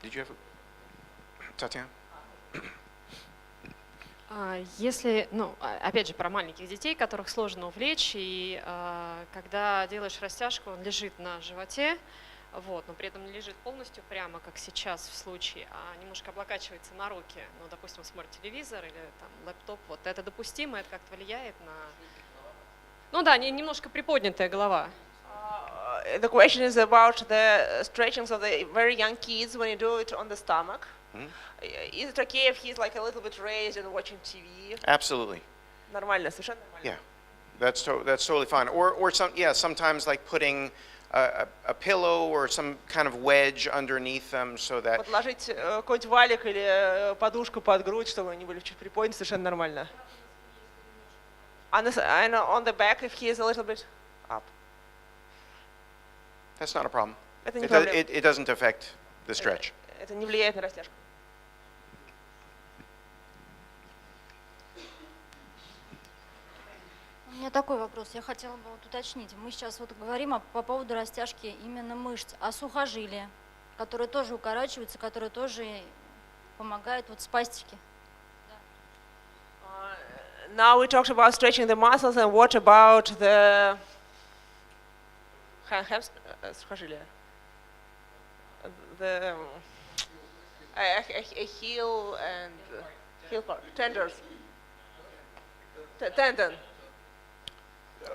Did you have Tatiana? Если, опять же, про маленьких детей, которых сложно увлечь, и когда делаешь растяжку, он лежит на животе, но при этом не лежит полностью прямо, как сейчас в случае, а немножко облокачивается на руки, допустим, смотрит телевизор или там лэптоп, это допустимо, это как-то влияет на... немножко приподнятая голова. The question is about the stretchings of the very young kids when you do it on the stomach. Is it okay if he's like a little bit raised and watching TV? Absolutely. Нормально, совершенно нормально. Yeah, that's totally fine. Or sometimes like putting a pillow or some kind of wedge underneath them so that. Подложить какой-нибудь валик или подушку под грудь, чтобы они были чуть приподняты, совершенно нормально. And on the back, if he is a little bit up. That's not a problem. Это не проблема. It doesn't affect the stretch. Это не влияет на растяжку. У меня такой вопрос. Я хотела бы уточнить. Мы сейчас говорим по поводу растяжки именно мышц, а сухожилия, которые тоже укорачиваются, которые тоже помогают спастике. Now we talked about stretching the muscles, and what about the сухожилия? The a heel and heel part, tendons, tendon.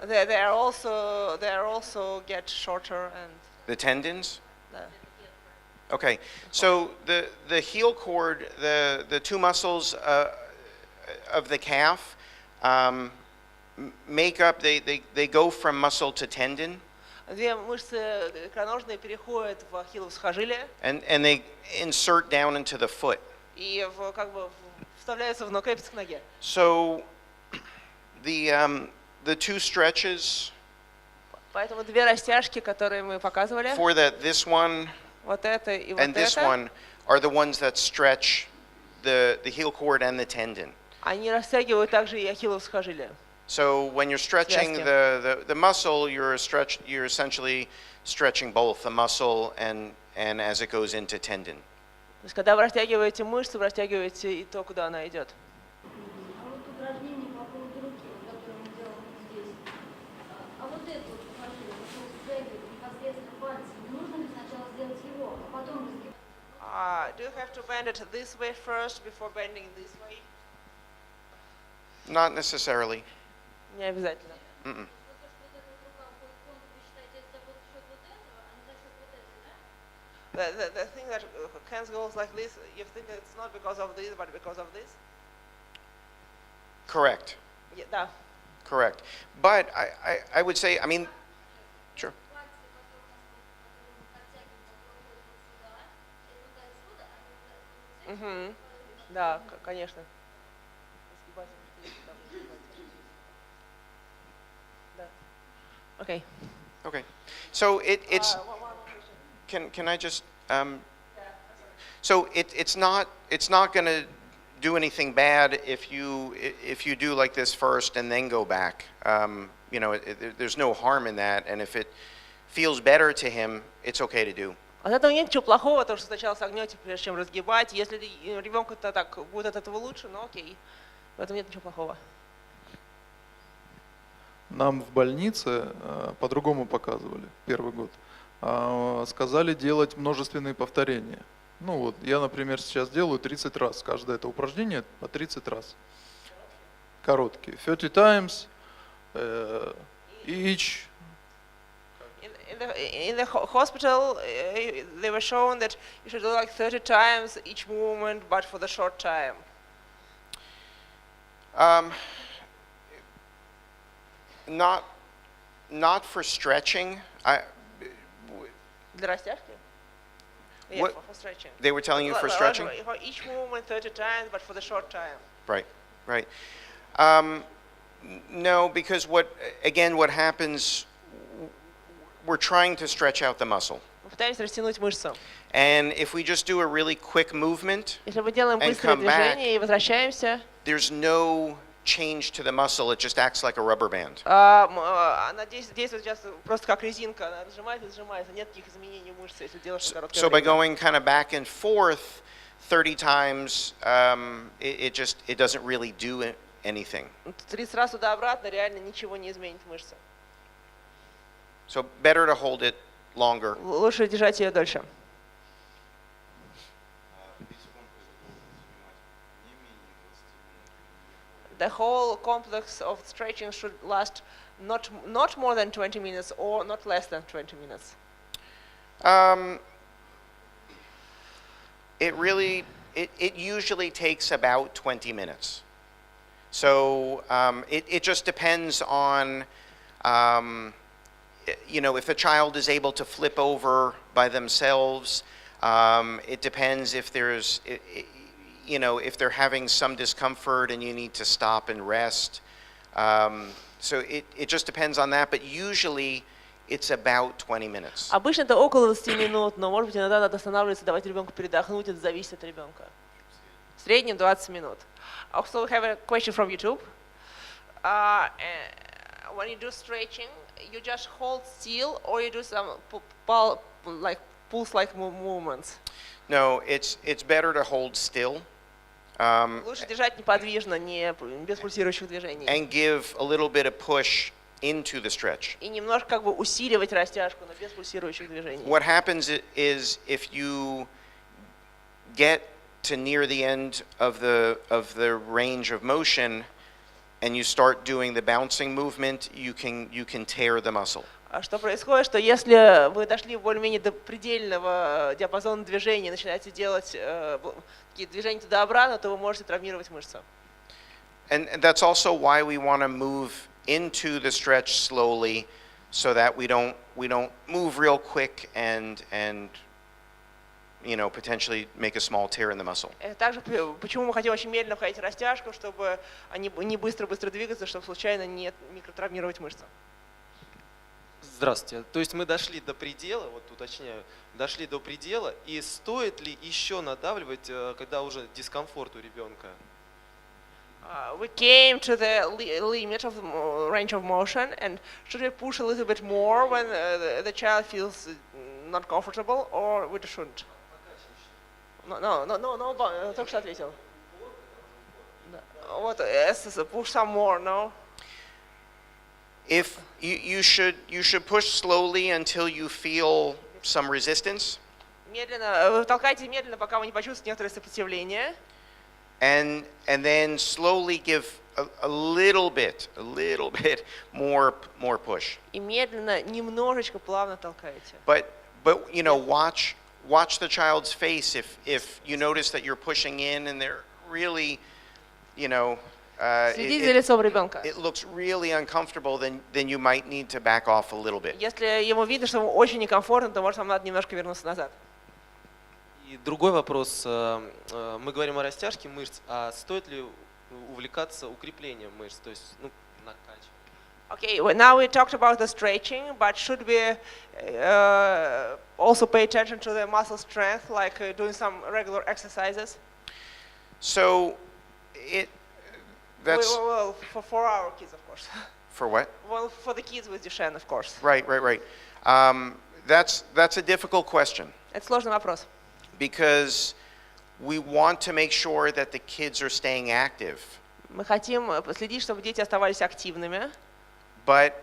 They are also get shorter and. The tendons? Okay, so the heel cord, the two muscles of the calf make up, they go from muscle to tendon. Две мышцы икроножные переходят в ахиллово сухожилие. And they insert down into the foot. И вставляются в крепятся к ноге. So the two stretches. Поэтому две растяжки, которые мы показывали. For this one. Вот это и вот and this это. one are the ones that stretch the heel cord and the tendon. Они растягивают также и ахиллово сухожилие. So when you're stretching the muscle, you're essentially stretching both the muscle and as it goes into tendon. То есть когда вы растягиваете мышцу, вы растягиваете и то, куда она идет. А вот упражнение по поводу руки, которое мы делаем здесь, а вот это сухожилие, стягивать непосредственно пальцами, нужно ли сначала сделать его, а потом разгибать? Do you have to bend it this way first before bending this way? Not necessarily. Не обязательно. Mm-mm. The thing that hands goes like this, you think it's not because of this, but because of this? Correct. Yeah, да. Correct. But I would say, I mean, sure. Да, конечно. Okay. Okay. So it's can I just so it's not going to do anything bad if you do like this first and then go back. There's no harm in that, and if it feels better to him, it's okay to do. От этого нет ничего плохого, то, что сначала согнете, прежде чем разгибать. Если ребенку-то так будет от этого лучше, ну окей. В этом нет ничего плохого. Нам в больнице по-другому показывали первый год. Сказали делать множественные повторения. Я, например, сейчас делаю 30 раз. Каждое это упражнение по 30 раз. Короткие. 30 times each. In the hospital, they were shown that you should do like 30 times each movement, but for the short time. Not for stretching. Для растяжки? Yeah, What- for stretching. They were telling you for stretching? For each movement 30 times, but for the short time. Right, right. No, because what happens, we're trying to stretch out the muscle. Мы пытаемся растянуть мышцу. And if we just do a really quick movement, Если мы делаем And быстрое come back. движение и возвращаемся, there's no change to the muscle, it just acts like a rubber band. она действует сейчас просто как резинка, она разжимается, сжимается, нет никаких изменений в мышце, если делаешь короткое So by время. going kind of back and forth 30 times, it doesn't really do anything. 30 раз туда-обратно реально ничего не изменит в мышце. So better to hold it longer. Лучше держать ее дольше. The whole complex of stretching should last not more than 20 minutes or not less than 20 minutes. It usually takes about 20 minutes. So it just depends on, if the child is able to flip over by themselves. It depends if there's, if they're having some discomfort and you need to stop and rest. So it just depends on that, but usually it's about 20 minutes. Обычно это около 20 минут, но может быть иногда надо останавливаться, давать ребенку передохнуть, это зависит от ребенка. В среднем 20 минут. Also, we have a question from YouTube. When you do stretching, you just hold still, or you do some pulse-like movements? No, it's better to hold still. Лучше держать неподвижно, без пульсирующих движений. And give a little bit of push into the stretch. И немножко как бы усиливать растяжку, но без пульсирующих движений. What happens is if you get to near the end of the range of motion and you start doing the bouncing movement, you can tear the muscle. А что происходит, что если вы дошли более-менее до предельного диапазона движения, начинаете делать такие движения туда-обратно, то вы можете травмировать мышцу. And that's also why we want to move into the stretch slowly, so that we don't move real quick and potentially make a small tear in the muscle. Также почему мы хотим очень медленно входить в растяжку, чтобы не быстро-быстро двигаться, чтобы случайно не микротравмировать мышцу. Здравствуйте. То есть мы дошли до предела, вот уточняю, дошли до предела, и стоит ли еще надавливать, когда уже дискомфорт у ребенка? We came to the limit of range of motion, and should we push a little bit more when the child feels not comfortable, or we shouldn't? No, только что ответил. Вот, push some more, no? If you should push slowly until you feel some resistance. Медленно, толкайте медленно, пока вы не почувствуете некоторое сопротивление. And then slowly give a little bit more push. И медленно, немножечко плавно толкаете. But watch the child's face if you notice that you're pushing in and they're really, Следите за лицом ребенка. it looks really uncomfortable, then you might need to back off a little bit. Если ему видно, что ему очень некомфортно, то может вам надо немножко вернуться назад. И другой вопрос. Мы говорим о растяжке мышц, а стоит ли увлекаться укреплением мышц, то есть накачиванием? Okay, well, now we talked about the stretching, but should we also pay attention to the muscle strength, like doing some regular exercises? So that's Well, for our kids, of course. for what? Well, for the kids with Duchenne, of course. Right. That's a difficult question. Это сложный вопрос. Because we want to make sure that the kids are staying active. Мы хотим следить, чтобы дети оставались активными. But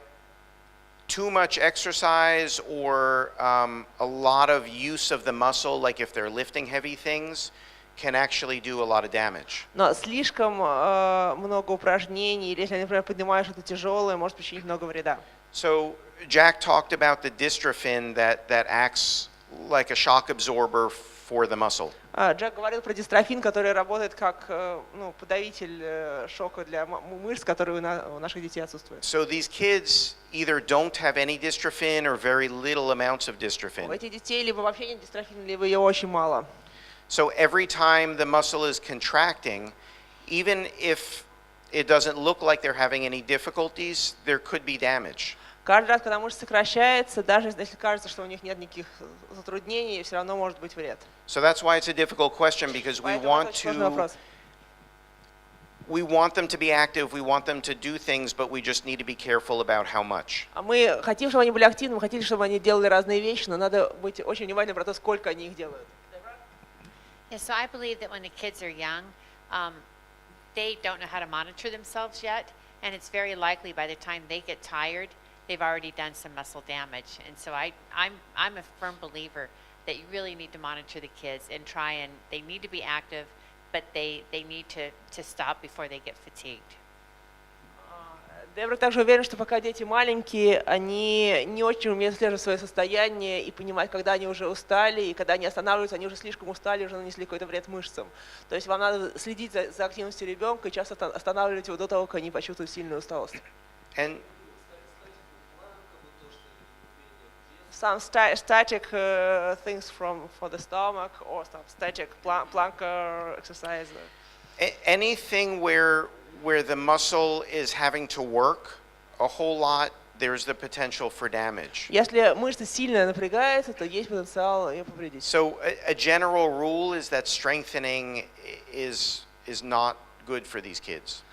too much exercise or a lot of use of the muscle, like if they're lifting heavy things, can actually do a lot of damage. Но слишком много упражнений, или если, например, поднимаешь что-то тяжелое, может причинить много вреда. So Jack talked about the dystrophin that acts like a shock absorber for the muscle. Джек говорил про дистрофин, который работает как подавитель шока для мышц, которые у наших детей отсутствуют. So these kids either don't have any dystrophin or very little amounts of У dystrophin. этих детей либо вообще нет дистрофина, либо ее очень мало. So every time the muscle is contracting, even if it doesn't look like they're having any difficulties, there could be damage. Каждый раз, когда мышца сокращается, даже если кажется, что у них нет никаких затруднений, все равно может быть вред. So that's why it's a difficult question, because Поэтому это очень сложный вопрос. we want them to be active, we want them to do things, but we just need to be careful about how much. Мы хотим, чтобы они были активны, мы хотим, чтобы они делали разные вещи, но надо быть очень внимательным про то, сколько они их делают. Yeah, so I believe that when the kids are young, they don't know how to monitor themselves yet, and it's very likely by the time they get tired, they've already done some muscle damage. And so I'm a firm believer that you really need to monitor the kids and try, and they need to be active, but they need to stop before they get fatigued. Дебра также уверен, что пока дети маленькие, они не очень умеют отслеживать свое состояние и понимать, когда они уже устали, и когда они останавливаются, они уже слишком устали, уже нанесли какой-то вред мышцам. То есть вам надо следить за активностью ребенка и часто останавливать его до того, как они почувствуют сильную усталость. And Some static things for the stomach, or some static planker exercise. anything where the muscle is having to work a whole lot, there's the potential for damage. Если мышца сильно напрягается, то есть потенциал ее повредить. So a general rule is that strengthening is not good for these kids.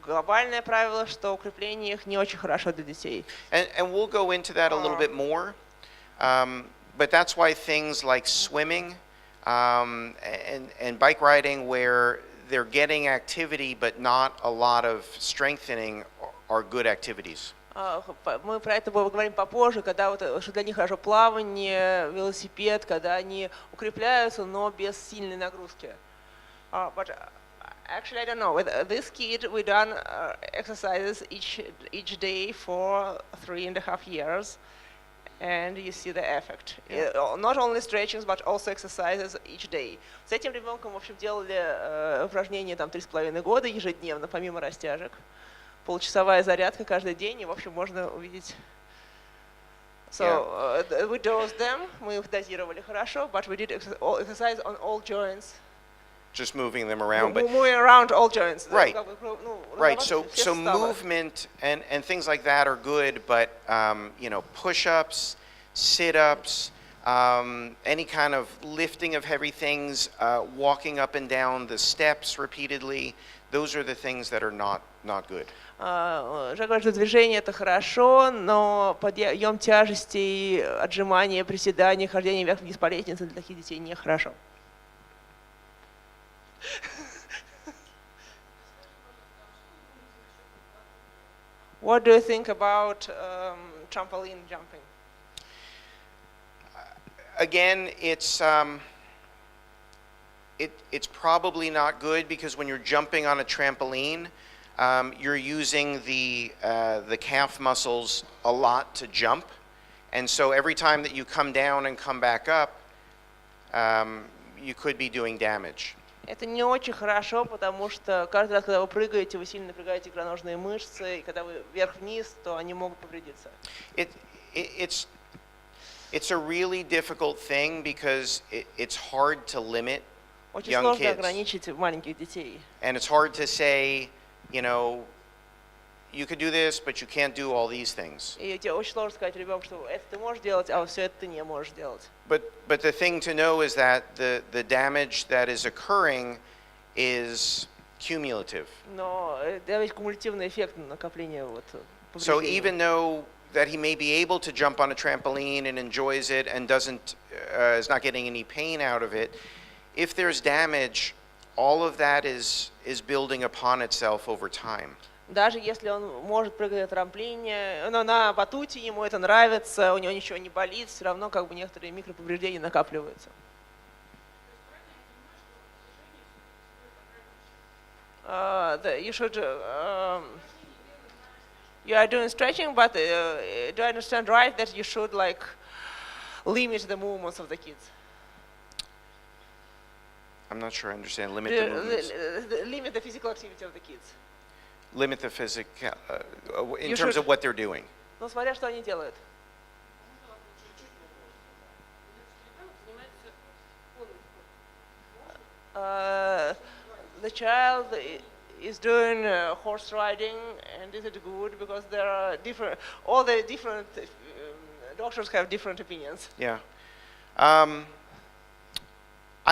Глобальное правило, что укрепление их не очень хорошо для детей. And we'll go into that a little bit more. But that's why things like swimming and bike riding, where they're getting activity but not a lot of strengthening, are good activities. Мы про это поговорим попозже, когда что для них хорошо плавание, велосипед, когда они укрепляются, но без сильной нагрузки. But actually, I don't know. With this kid, we done exercises each day for 3.5 years. And you see the effect. Not only stretchings, but also exercises each day. С этим ребенком, в общем, делали упражнения там 3,5 года ежедневно, помимо растяжек. Полчасовая зарядка каждый день, и, в общем, можно увидеть. So we dosed them, мы их дозировали хорошо, but we did exercise on all joints. Just moving them around, but moving around all joints. Right. Right. So movement and things like that are good, but push-ups, sit-ups, any kind of lifting of heavy things, walking up and down the steps repeatedly, those are the things that are not good. Жак говорит, что движение это хорошо, но подъем тяжестей, отжимания, приседания, хождение вверх-вниз по лестнице для таких детей нехорошо. What do you think about trampoline jumping? Again, it's probably not good, because when you're jumping on a trampoline, you're using the calf muscles a lot to jump, and so every time that you come down and come back up, you could be doing damage. Это не очень хорошо, потому что каждый раз, когда вы прыгаете, вы сильно напрягаете икроножные мышцы, и когда вы вверх-вниз, то они могут повредиться. It's a really difficult thing, because it's hard to limit Очень young сложно kids. ограничить маленьких детей. And it's hard to say, you could do this, but you can't do all these things. И тебе очень сложно сказать ребенку, что это ты можешь делать, а все это ты не можешь делать. But the thing to know is that the damage that is occurring is cumulative. Но это ведь кумулятивный эффект накопления So повреждений. even though that he may be able to jump on a trampoline and enjoys it and is not getting any pain out of it, if there's damage, all of that is building upon itself over time. Даже если он может прыгать на трамплине, на батуте, ему это нравится, у него ничего не болит, все равно как бы некоторые микроповреждения накапливаются. You should. You are doing stretching, but do I understand right that you should like limit the movements of the kids? I'm not sure I understand. Limit the movements. Limit the physical activity of the kids. Limit the physical, in You terms should- of what they're doing. Ну, смотря что они делают. The child is doing horse riding, and is it good? Because there are different, all the different doctors have different opinions. Yeah. I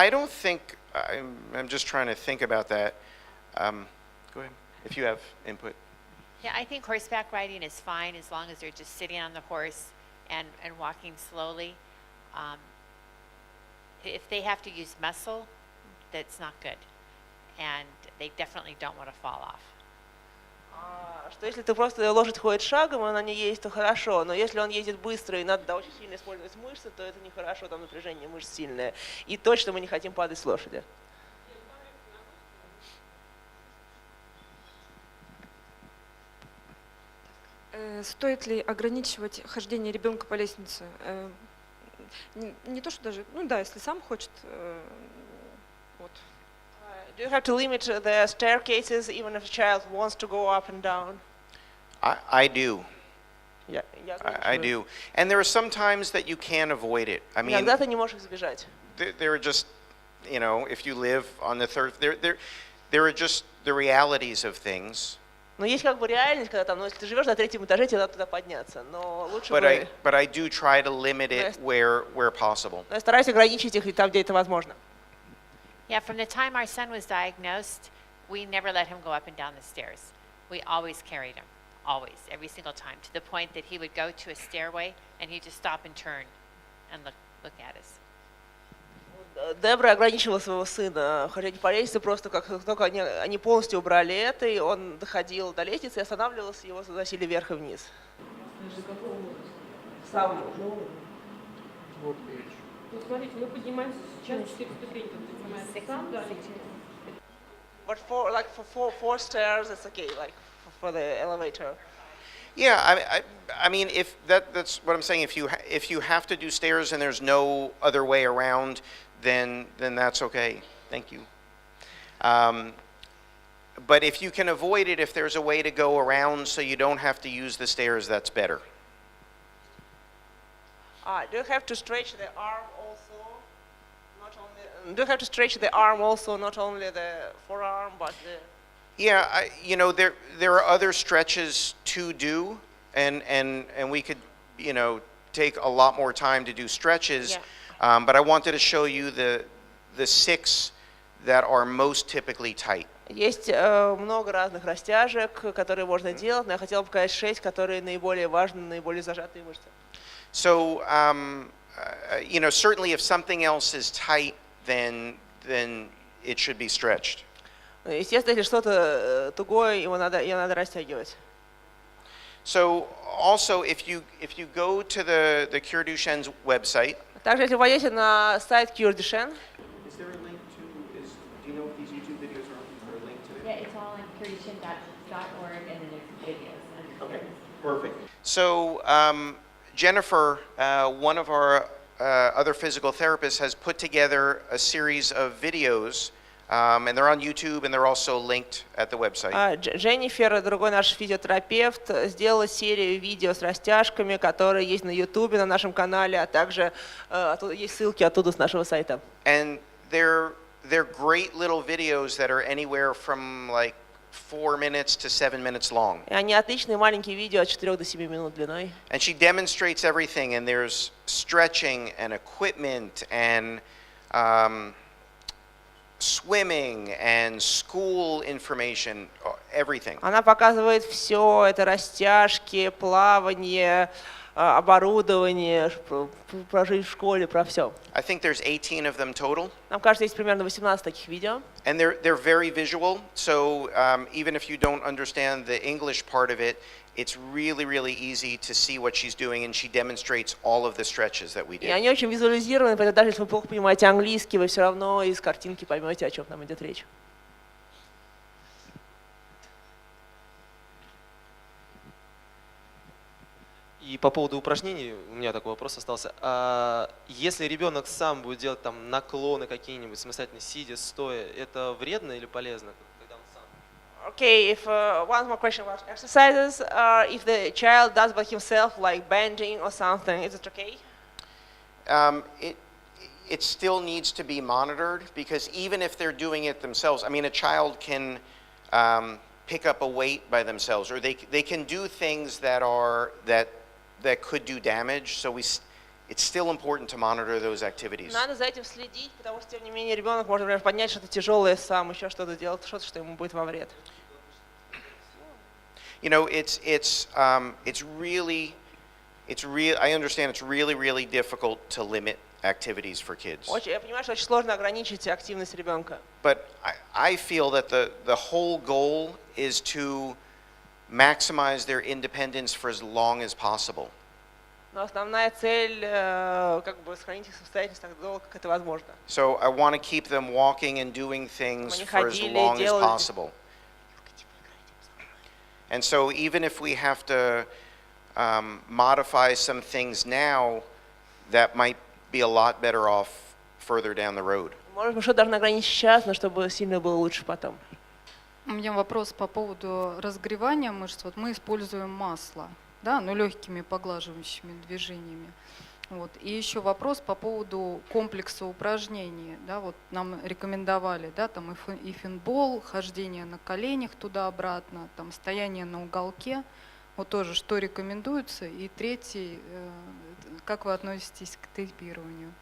don't think, I'm just trying to think about that. Go ahead, if you have input. Yeah, I think horseback riding is fine as long as they're just sitting on the horse and walking slowly. If they have to use muscle, that's not good. And they definitely don't want to fall off. Что если ты просто лошадь ходит шагом, она не ездит, то хорошо. Но если он ездит быстро и надо очень сильно использовать мышцы, то это нехорошо, там напряжение мышц сильное. И точно мы не хотим падать с лошади. Стоит ли ограничивать хождение ребенка по лестнице? Не то, что даже, ну да, если сам хочет, вот. Do you have to limit the staircases even if a child wants to go up and down? I do. Я I do. And there are some times that you can avoid it. I mean, Иногда ты не можешь избежать. there are just, you know, if you live on the third, there are just the realities of things. Но есть как бы реальность, когда там, ну, если ты живешь на третьем этаже, тебе надо туда подняться. Но лучше But I do try to limit it where possible. Но я стараюсь ограничить их там, где это возможно. Yeah, from the time our son was diagnosed, we never let him go up and down the stairs. We always carried him, always, every single time, to the point that he would go to a stairway and he'd just stop and turn and look at us. Дебра ограничивала своего сына ходить по лестнице, просто как только они полностью убрали это, и он доходил до лестницы и останавливался, его заносили вверх и вниз. Ну, смотрите, мы поднимаемся сейчас 4 ступеньки. But for four stairs, it's okay, like for the elevator. Yeah, I mean, if that's what I'm saying. If you have to do stairs and there's no other way around, then that's okay. Thank you. But if you can avoid it, if there's a way to go around so you don't have to use the stairs, that's better. Do you have to stretch the arm also? Not only. Do you have to stretch the arm also, not only the forearm, but the. Yeah, you know, there are other stretches to do, and we could, you know, take a lot more time to do stretches. Yeah. But I wanted to show you the 6 that are most typically tight. Есть много разных растяжек, которые можно делать, но я хотела показать 6, которые наиболее важны, наиболее зажатые мышцы. So, you know, certainly if something else is tight, then it should be stretched. Естественно, если что-то тугое, ее надо растягивать. So, also, if you go to the Cure Duchenne's website. Также, если вы пойдете на сайт Cure Duchenne. Is there a link to? Do you know if these YouTube videos are linked to? Yeah, it's all on cureduchenne.org and then there's videos. Okay, perfect. So, Jennifer, one of our other physical therapists, has put together a series of videos, and they're on YouTube, and they're also linked at the website. Дженнифер, другой наш физиотерапевт, сделала серию видео с растяжками, которые есть на YouTube, на нашем канале, а также есть ссылки оттуда с нашего сайта. And they're great little videos that are anywhere from like 4 minutes to 7 minutes long. И они отличные маленькие видео от 4 до 7 минут длиной. And she demonstrates everything, and there's stretching and equipment and swimming and school information, everything. Она показывает все, это растяжки, плавание, оборудование, прожить в школе, про все. I think there's 18 of them total. Нам кажется, есть примерно 18 таких видео. And they're very visual, so even if you don't understand the English part of it, it's really easy to see what she's doing, and she demonstrates all of the stretches that we И did. они очень визуализированы, поэтому даже если вы плохо понимаете английский, вы все равно из картинки поймете, о чем нам идет речь. И по поводу упражнений, у меня такой вопрос остался. Если ребенок сам будет делать там наклоны какие-нибудь, самостоятельно сидя, стоя, это вредно или полезно, когда он сам? Okay, if one more question about exercises, if the child does by himself, like bending or something, is it okay? It still needs to be monitored because even if they're doing it themselves, I mean, a child can pick up a weight by themselves, or they can do things that could do damage. So it's still important to monitor those activities. Надо за этим следить, потому что тем не менее ребенок может, например, поднять что-то тяжелое сам, еще что-то делать, что-то, что ему будет во вред. You know, I understand it's really difficult to limit activities for kids. Я понимаю, что очень сложно ограничить активность ребенка. But I feel that the whole goal is to maximize their independence for as long as possible. Но основная цель как бы сохранить их самостоятельность так долго, как это возможно. So I want to keep them walking and doing things for as long as possible. And so even if we have to modify some things now, that might be a lot better off further down the road. Может быть, что должны ограничить сейчас, но чтобы сильно было лучше потом. У меня вопрос по поводу разогревания мышц. Вот мы используем масло, да, но легкими поглаживающими движениями. Вот. И еще вопрос по поводу комплекса упражнений. Да, вот нам рекомендовали, да, там и финбол, хождение на коленях туда-обратно, там стояние на уголке. Вот тоже, что рекомендуется. И третий, как вы относитесь к тейпированию?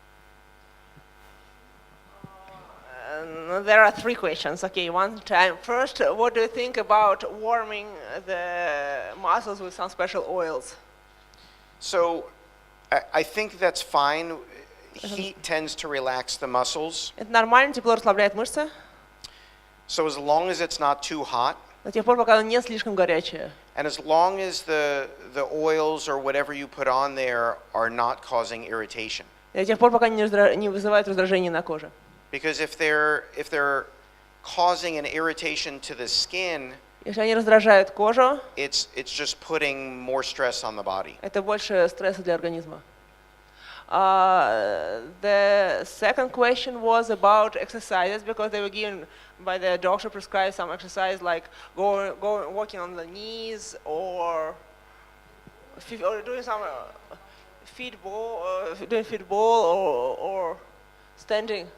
There are three questions. Okay, one time. First, what do you think about warming the muscles with some special oils? So I think that's fine. Heat tends to relax the muscles. Это нормально, тепло расслабляет мышцы. So as long as it's not too hot, До тех пор, пока оно не слишком горячее. and as long as the oils or whatever you put on there are not causing irritation. До тех пор, пока не вызывает раздражения на коже. Because if they're causing an irritation to the skin, Если они раздражают кожу, it's just putting more stress on the body. это больше стресса для организма. The second question was about exercises because they were given by the doctor prescribed some exercise like walking on the knees or doing some feet ball or standing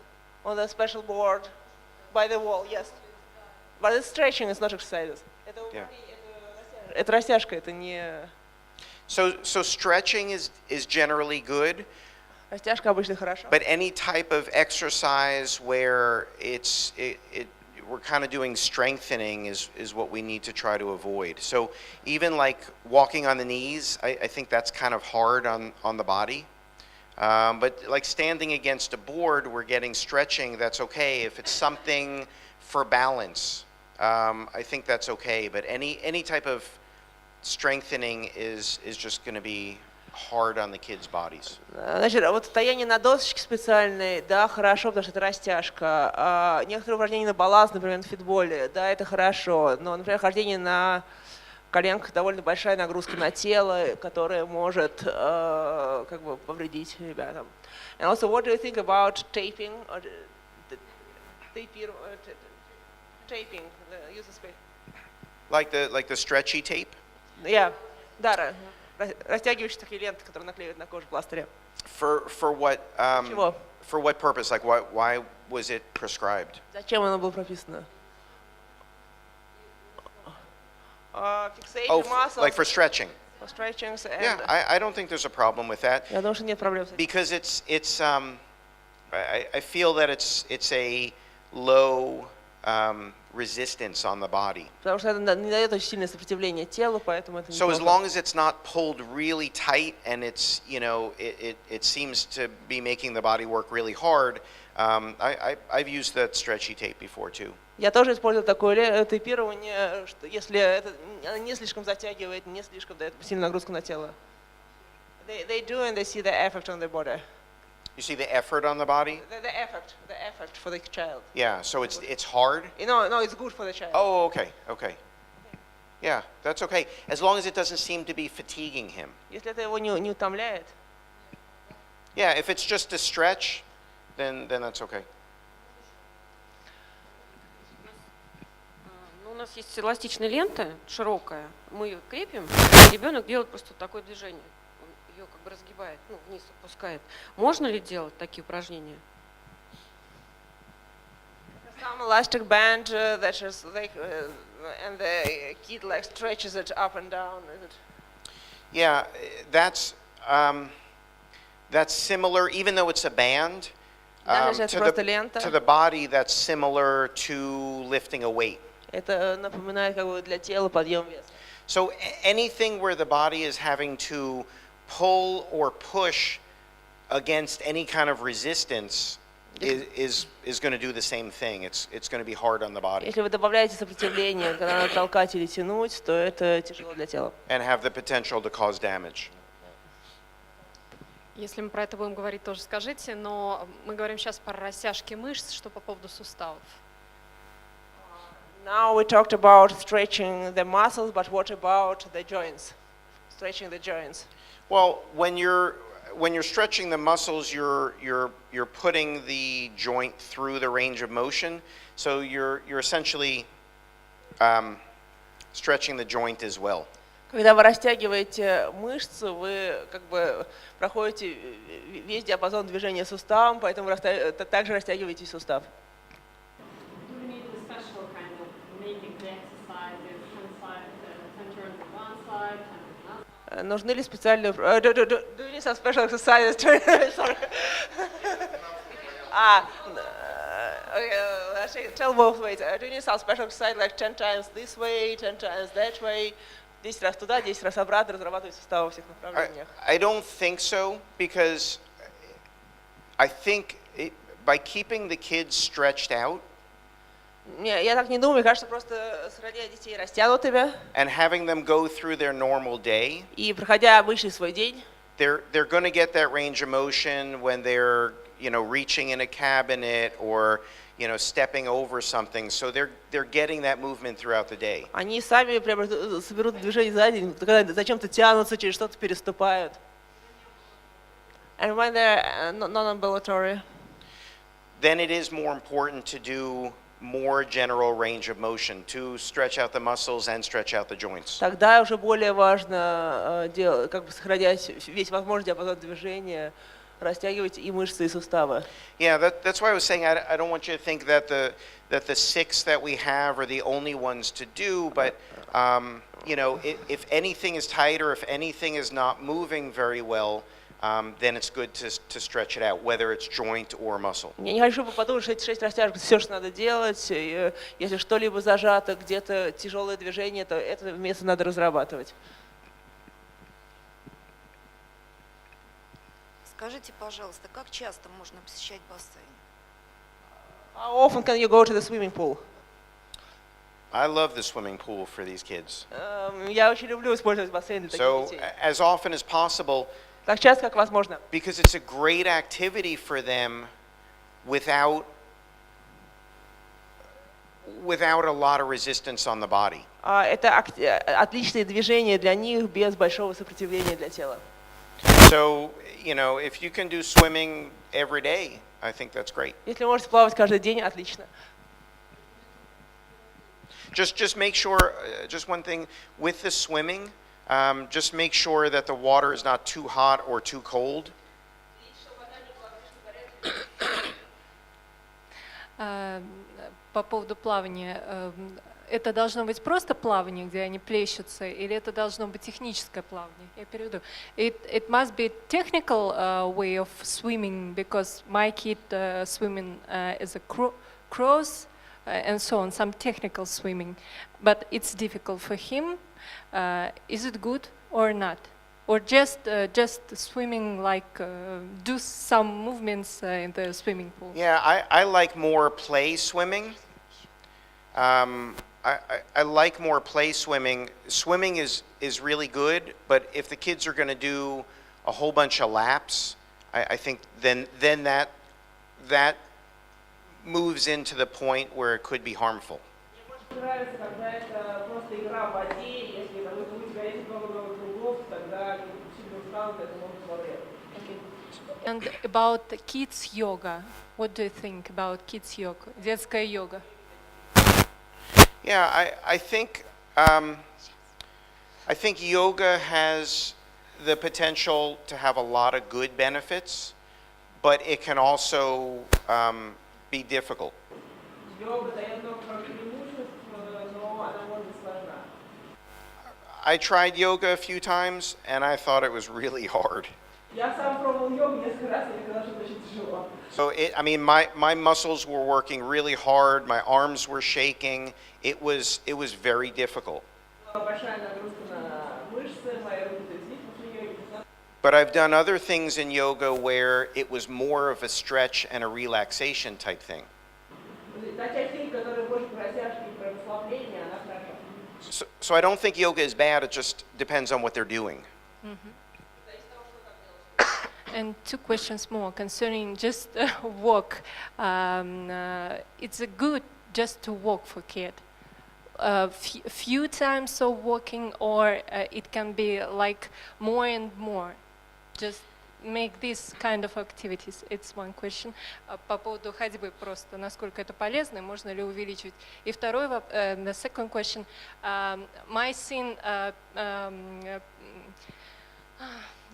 on the special board by the wall. Yes, but it's stretching, it's not exercises. Yeah. Это растяжка, это не. So stretching is generally good, Растяжка обычно хорошо. but any type of exercise where we're kind of doing strengthening is what we need to try to avoid. So even like walking on the knees, I think that's kind of hard on the body. But like standing against a board, we're getting stretching, that's okay. If it's something for balance, I think that's okay. But any type of strengthening is just going to be hard on the kids' bodies. Значит, вот стояние на досочке специальной, да, хорошо, потому что это растяжка. Некоторые упражнения на баланс, например, на фитболе, да, это хорошо. Но, например, хождение на коленках довольно большая нагрузка на тело, которая может как бы повредить ребятам. And also, what do you think about taping? Taping, the use of space. Like the stretchy tape? Yeah, да, растягивающие такие ленты, которые наклеивают на кожу пластыря. For what? Чего? For what purpose? Like why was it prescribed? Зачем оно было прописано? Oh, like for stretching. For stretching and Yeah, I don't think there's a problem with that. Я думаю, что нет проблем с этим. Because I feel that it's a low resistance on the body. Потому что это не дает очень сильное сопротивление телу, поэтому это So as неплохо. long as it's not pulled really tight and it's, you know, it seems to be making the body work really hard, I've used that stretchy tape before too. Я тоже использую такое тейпирование, что если это не слишком затягивает, не слишком дает сильную нагрузку на тело. They do and they see the effect on their body. You see the effort on the body? The effect for the child. Yeah, so it's hard? No, it's good for the child. Oh, okay. Yeah, that's okay, as long as it doesn't seem to be fatiguing him. Если это его не утомляет. Yeah, if it's just a stretch, then that's okay. Ну, у нас есть эластичная лента, широкая. Мы ее крепим, и ребенок делает просто такое движение. Он ее как бы разгибает, ну, вниз опускает. Можно ли делать такие упражнения? Some elastic band that is like, and the kid like stretches it up and down. Is it? Yeah, that's similar, even though it's a band, Даже если это просто лента. to the body, that's similar to lifting a weight. Это напоминает как бы для тела подъем веса. So anything where the body is having to pull or push against any kind of resistance is going to do the same thing. It's going to be hard on the body Если вы добавляете сопротивление, когда надо толкать или тянуть, то это тяжело для тела. and have the potential to cause damage. Если мы про это будем говорить, тоже скажите, но мы говорим сейчас про растяжки мышц, что по поводу суставов. Now we talked about stretching the muscles, but what about the joints? Stretching the joints. Well, when you're stretching the muscles, you're putting the joint through the range of motion. So you're essentially stretching the joint as well. Когда вы растягиваете мышцу, вы как бы проходите весь диапазон движения суставом, поэтому вы также растягиваете сустав. Нужны ли специальные... Do you need some special exercises? Sorry. Okay, tell both ways. Do you need some special exercise, like 10 times this way, 10 times that way? 10 раз туда, 10 раз обратно, разрабатывать суставы во всех направлениях. I don't think so, because I think by keeping the kids stretched out, Я так не думаю, мне кажется, просто сохраняя детей растянутыми and having them go through their normal day, и проходя обычный свой день, they're going to get that range of motion when they're, reaching in a cabinet or, stepping over something. So they're getting that movement throughout the day. они сами соберут движение за день, когда зачем-то тянутся, через что-то переступают. And when they're non-ambulatory, Then it is more important to do more general range of motion, to stretch out the muscles and stretch out the joints. тогда уже более важно как бы сохранять весь возможный диапазон движения, растягивать и мышцы, и суставы. Yeah, that's why I was saying I don't want you to think that the 6 that we have are the only ones to do, but if anything is tight or if anything is not moving very well, then it's good to stretch it out, whether it's joint or muscle. Я не хочу подумать, что эти 6 растяжек все, что надо делать. И если что-либо зажато, где-то тяжелое движение, то это место надо разрабатывать. Скажите, пожалуйста, как часто можно посещать бассейн? How often can you go to the swimming pool? I love the swimming pool for these kids. Я очень люблю использовать бассейн для таких So детей. as often as possible, Так часто, как возможно. because it's a great activity for them without a lot of resistance on the body. Это отличное движение для них без большого сопротивления для тела. So, if you can do swimming every day, I think that's great. Если можете плавать каждый день, отлично. Just make sure, just one thing, with the swimming, just make sure that the water is not too hot or too cold. По поводу плавания, это должно быть просто плавание, где они плещутся, или это должно быть техническое плавание? Я переведу. It must be technical way of swimming, because my kid swimming as a cross and so on, some technical swimming, but it's difficult for him. Is it good or not? Or just swimming, like do some movements in the swimming pool? Yeah, I like more play swimming. I like more play swimming. Swimming is really good, but if the kids are going to do a whole bunch of laps, I think then that moves into the point where it could be harmful. Мне больше нравится, когда это просто игра в воде, если, допустим, у тебя есть много-много кругов, тогда сильно усталость, это может быть вред. And about kids yoga, what do you think about kids yoga, детская йога? Yeah, I think yoga has the potential to have a lot of good benefits, but it can also be difficult. Йога дает много преимуществ, но она может быть сложна. I tried yoga a few times and I thought it was really hard. Я сам пробовал йогу несколько раз, и мне казалось, что это очень тяжело. So my muscles were working really hard, my arms were shaking. It was very difficult. Большая нагрузка на мышцы, мои руки тряслись после йоги. But I've done other things in yoga where it was more of a stretch and a relaxation type thing. Та часть йоги, которая больше про растяжки и про расслабление, она хороша. So I don't think yoga is bad, it just depends on what they're doing. And two questions more concerning just walk. It's a good just to walk for kid. Few times of walking, or it can be like more and more. Just make this kind of activities. It's one question. По поводу ходьбы просто, насколько это полезно, можно ли увеличивать. И второй вопрос, the second question, my son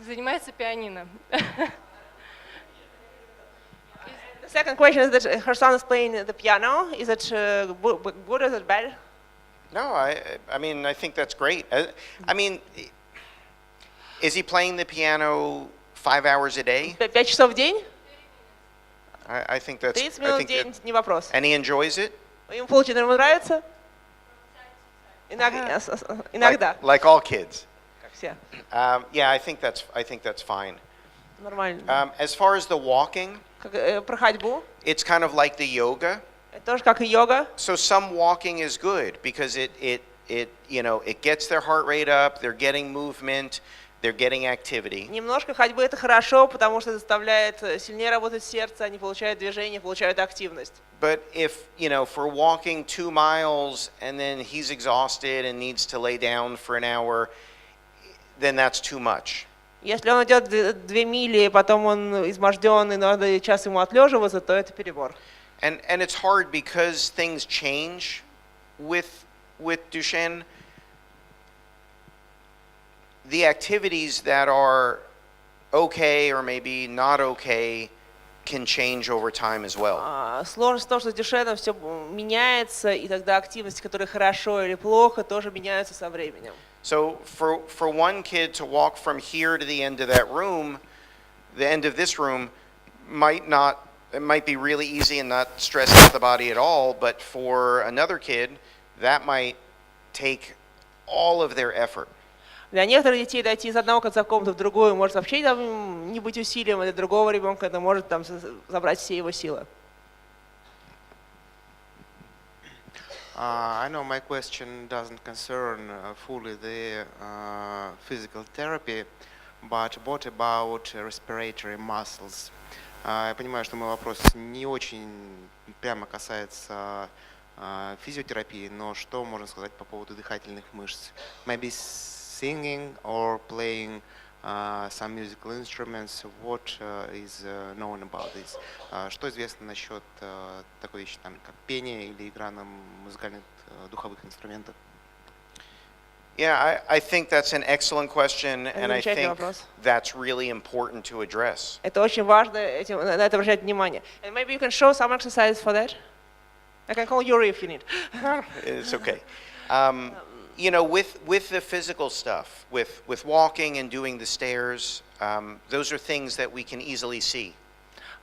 занимается пианино. The second question is that her son is playing the piano. Is it good or is it bad? No, I mean, I think that's great. I mean, is he playing the piano 5 hours a day? 5 часов в день? I think that's. 30 минут в день, не вопрос. And he enjoys it? Ему получено, ему нравится? Иногда. Like all kids. Как все. Yeah, I think that's fine. Нормально. As far as the walking, Про ходьбу. it's kind of like the yoga. Это тоже как и йога. So some walking is good because it gets their heart rate up, they're getting movement, they're getting activity. Немножко ходьбы это хорошо, потому что заставляет сильнее работать сердце, они получают движение, получают активность. But if, for walking 2 miles and then he's exhausted and needs to lay down for an hour, then that's too much. Если он идет 2 мили, потом он изможден, и надо час ему отлеживаться, то это перебор. And it's hard because things change with Duchenne. The activities that are okay or maybe not okay can change over time as well. Сложность в том, что с Дюшеном все меняется, и тогда активности, которые хорошо или плохо, тоже меняются со временем. So for one kid to walk from here to the end of that room, the end of this room, it might be really easy and not stress out the body at all, but for another kid, that might take all of their effort. Для некоторых детей дойти из одного конца комнаты в другую может вообще не быть усилием, а для другого ребенка это может забрать все его силы. I know my question doesn't concern fully the physical therapy, but what about respiratory muscles? Я понимаю, что мой вопрос не очень прямо касается физиотерапии, но что можно сказать по поводу дыхательных мышц? Maybe singing or playing some musical instruments. What is known about this? Что известно насчет такой вещи, как пение или игра на музыкальных духовых инструментах? Yeah, I think that's an excellent question, and I think that's really important to address. Это очень важно на это обращать внимание. And maybe you can show some exercises for that. I can call you if you need. It's okay. With the physical stuff, with walking and doing the stairs, those are things that we can easily see.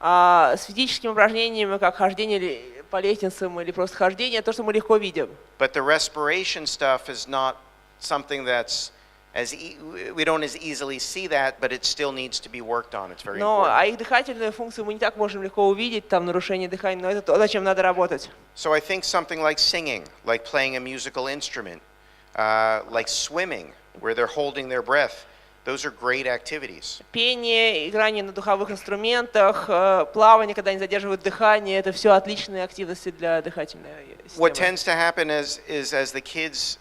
С физическими упражнениями, как хождение по лестницам или просто хождение, то, что мы легко видим. But the respiration stuff is not something that's we don't as easily see that, but it still needs to be worked on. It's very Но important. их дыхательную функцию мы не так можем легко увидеть, там нарушение дыхания, но это то, над чем надо работать. So I think something like singing, like playing a musical instrument, like swimming, where they're holding their breath, Those are great activities. Пение, играние на духовых инструментах, плавание, когда они задерживают дыхание, это все отличные активности для дыхательной What системы. tends to happen is as the kids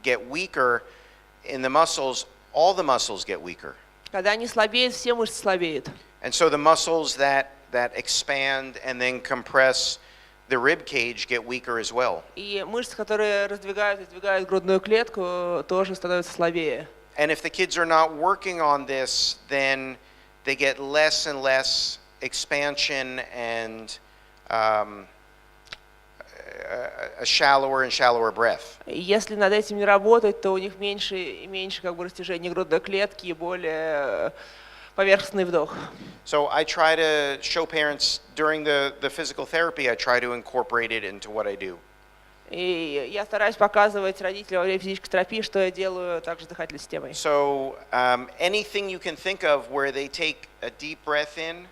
get weaker in the muscles, all the muscles get weaker. Когда они слабеют, все мышцы слабеют. And so the muscles that expand and then compress the rib cage get weaker as well. И мышцы, которые раздвигают и сдвигают грудную клетку, тоже становятся слабее. And if the kids are not working on this, then they get less and less expansion and a shallower and shallower breath. Если над этим не работать, то у них меньше и меньше как бы растяжение грудной клетки и более поверхностный вдох. So I try to show parents during the physical therapy, I try to incorporate it into what I do. И я стараюсь показывать родителям во время физической терапии, что я делаю также с дыхательной системой. So anything you can think of where they take a deep breath in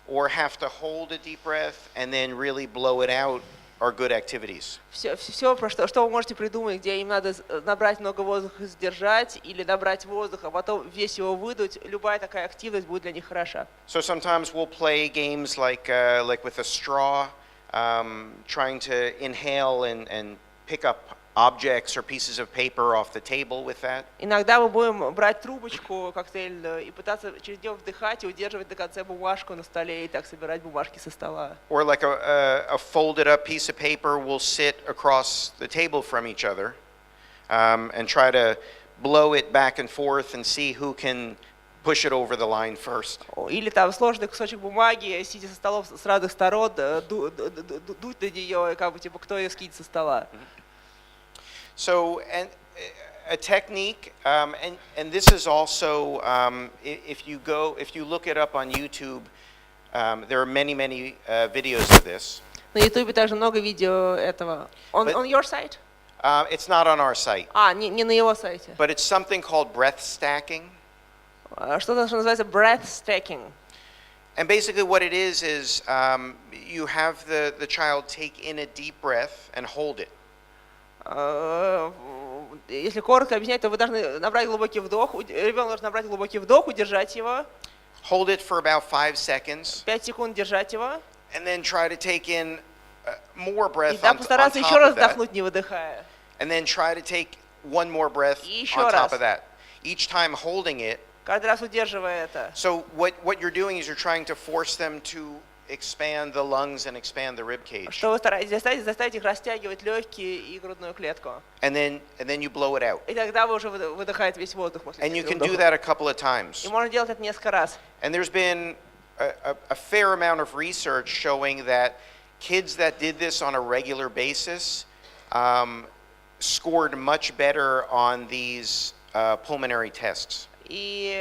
or have to hold a deep breath and then really blow it out are good activities. Все, что вы можете придумать, где им надо набрать много воздуха, сдержать, или набрать воздух, а потом весь его выдуть, любая такая активность будет для них хороша. So sometimes we'll play games like with a straw, trying to inhale and pick up objects or pieces of paper off the table with that. Иногда мы будем брать трубочку коктейльную и пытаться через нее вдыхать и удерживать до конца бумажку на столе и так собирать бумажки со стола. Or like a folded up piece of paper will sit across the table from each other and try to blow it back and forth and see who can push it over the line first. Или там сложный кусочек бумаги, сидя со столом с разных сторон, дуть на нее, и как бы типа кто ее скинет со стола. So, and a technique, and this is also, if you look it up on YouTube, there are many videos of this. На YouTube также много видео этого. On your site? It's not on our site. Не на его сайте. But it's something called breath stacking. Что-то, что называется breath stacking. And basically what it is you have the child take in a deep breath and hold it. Если коротко объяснять, то вы должны набрать глубокий вдох, ребенок должен набрать глубокий вдох, удержать его. Hold it for about 5 seconds. 5 секунд держать его. And then try to take in more breath И on постараться top еще раз of that. вдохнуть, не выдыхая. And then try to take one more breath on top of that. Each time holding it. Каждый раз удерживая это. So what you're doing is you're trying to force them to expand the lungs and expand the rib cage. Что вы стараетесь заставить их растягивать легкие и грудную клетку. And then you blow it out. И тогда вы уже выдыхаете весь воздух после And you can вдоха. do that a couple of times. И можно делать это несколько раз. And there's been a fair amount of research showing that kids that did this on a regular basis scored much better on these pulmonary tests. И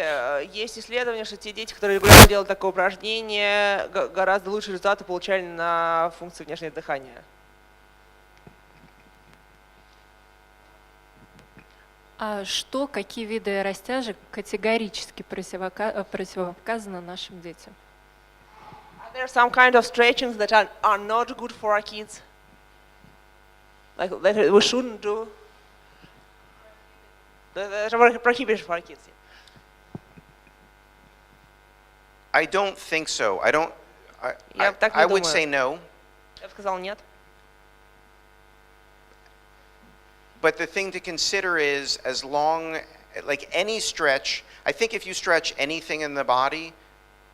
есть исследования, что те дети, которые регулярно делают такое упражнение, гораздо лучшие результаты получали на функции внешнего дыхания. А какие виды растяжек категорически противопоказаны нашим детям? Are there some kind of stretchings that are not good for our kids? Like that we shouldn't do? That are prohibited for our kids. I don't think so. Я так не I would думаю. say no. Я бы сказал нет. But the thing to consider is as long, like any stretch, I think if you stretch anything in the body,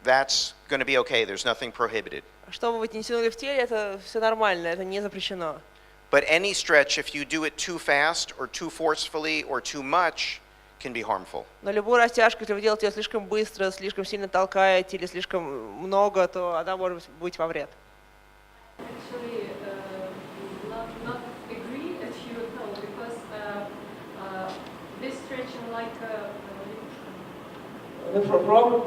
that's going to be okay. There's nothing prohibited. Что бы вы ни тянули в теле, это все нормально, это не запрещено. But any stretch, if you do it too fast or too forcefully or too much, can be harmful. Но любую растяжку, если вы делаете ее слишком быстро, слишком сильно толкаете или слишком много, то она может быть во вред. Actually, not agree as you told, because this stretching like a frog,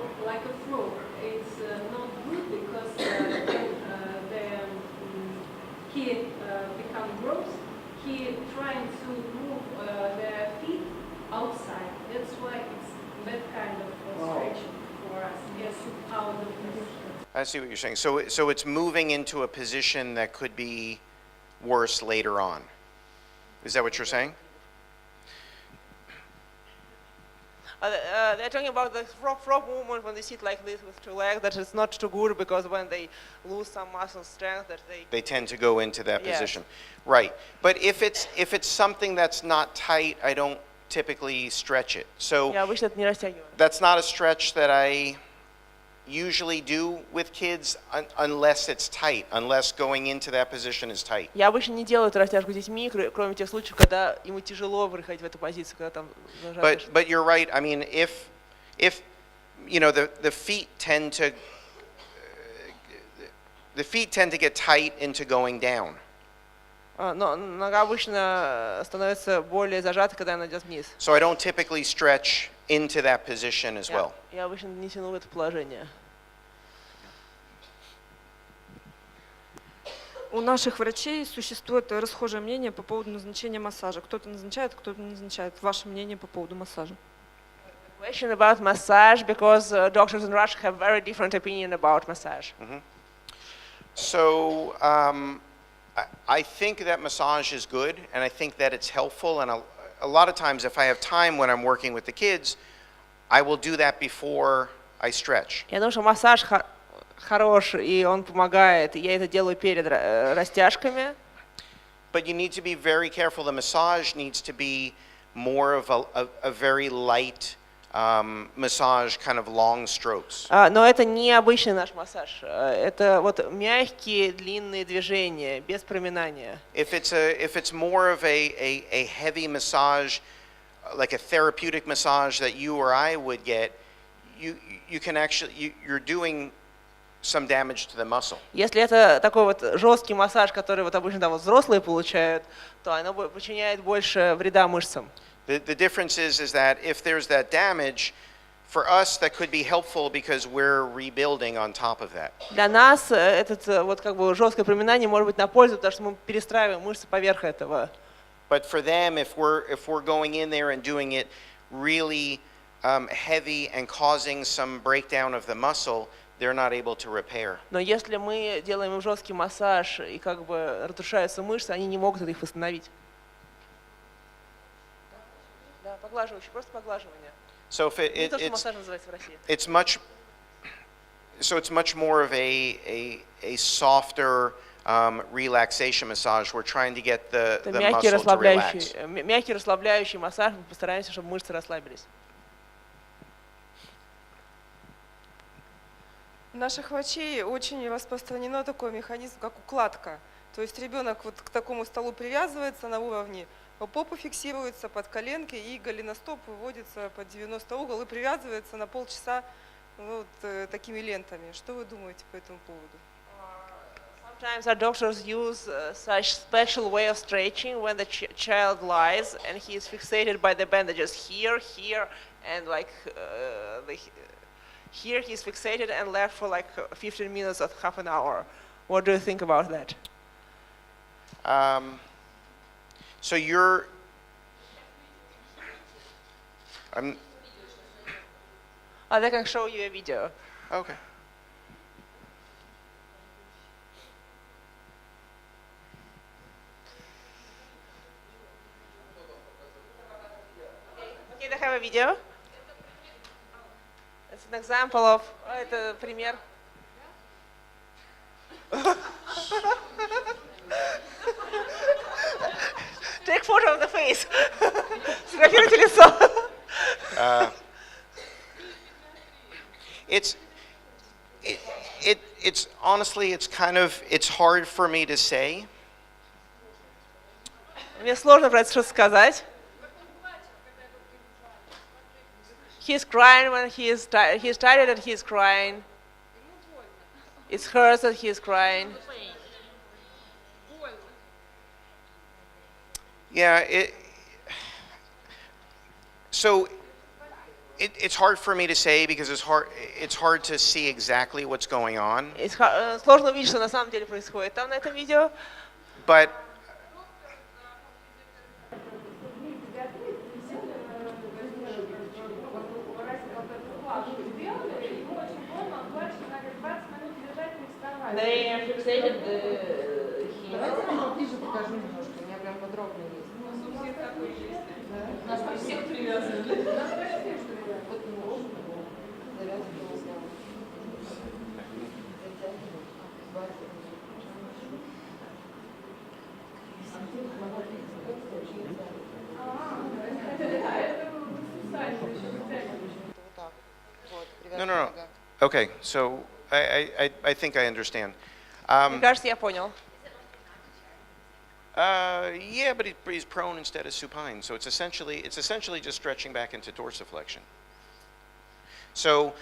it's not good because he become gross. He trying to move their feet outside. That's why it's that kind of stretching for us. Yes, out of this. I see what you're saying. So it's moving into a position that could be worse later on. Is that what you're saying? They're talking about the frog movement when they sit like this with two legs. That is not too good because when they lose some muscle strength, that They tend to go into that Yes. position. Right. But if it's something that's not tight, I don't typically stretch it. So я обычно это не растягиваю. that's not a stretch that I usually do with kids unless it's tight, unless going into that position is tight. Я обычно не делаю эту растяжку с детьми, кроме тех случаев, когда ему тяжело приходить в эту позицию, когда там зажатый. But you're right. I mean, if you know the feet tend to get tight into going down. Но нога обычно становится более зажатой, когда она идет вниз. So I don't typically stretch into that position as well. Я обычно не тяну в это положение. У наших врачей существует расхожее мнение по поводу назначения массажа. Кто-то назначает, кто-то не назначает. Ваше мнение по поводу массажа? Question about massage because doctors in Russia have very different opinion about massage. So I think that massage is good, and I think that it's helpful. And a lot of times, if I have time when I'm working with the kids, I will do that before I stretch. Я думаю, что массаж хорош, и он помогает. Я это делаю перед растяжками. But you need to be very careful. The massage needs to be more of a very light massage, kind of long strokes. Но это не обычный наш массаж. Это вот мягкие длинные движения, без проминания. If it's more of a heavy massage, like a therapeutic massage that you or I would get, you can actually you're doing some damage to the muscle. Если это такой вот жесткий массаж, который вот обычно там вот взрослые получают, то оно причиняет больше вреда мышцам. The difference is that if there's that damage, for us that could be helpful because we're rebuilding on top of that. Для нас этот вот как бы жесткое проминание может быть на пользу, потому что мы перестраиваем мышцы поверх этого. But for them, if we're going in there and doing it really heavy and causing some breakdown of the muscle, they're not able to repair. Но если мы делаем им жесткий массаж и как бы разрушаются мышцы, они не могут их восстановить. Да, поглаживающий, просто поглаживание. So if Не то, что массаж называется в России. it's much more of a softer relaxation massage. We're trying to get the Мягкий muscle to relax. расслабляющий массаж, мы постараемся, чтобы мышцы расслабились. У наших врачей очень распространено такой механизм, как укладка. То есть ребенок вот к такому столу привязывается на уровне, попа фиксируется под коленки, и голеностоп выводится под 90 угол и привязывается на полчаса вот такими лентами. Что вы думаете по этому поводу? Sometimes our doctors use such special way of stretching when the child lies and he is fixated by the bandages here, and like here he's fixated and left for like 15 minutes or half an hour. What do you think about that? So They can show you a video. Okay. Okay, they have a video. It's an example of. Это пример. Take photo of the face. Сфотографируйте лицо. It's honestly, it's hard for me to say. Мне сложно про это что-то сказать. He's crying when he is tired. He's tired and he's crying. It hurts that he's crying. Yeah, it's hard for me to say because it's hard to see exactly what's going on. Сложно увидеть, что на самом деле происходит там на этом видео. But They are fixated. Поближе покажу немножко, у меня прям подробно есть. У нас всех привязаны. No, no, no. Okay, so I think I understand. Мне кажется, я понял. Yeah, but he's prone instead of supine, so it's essentially just stretching back into dorsiflexion. So,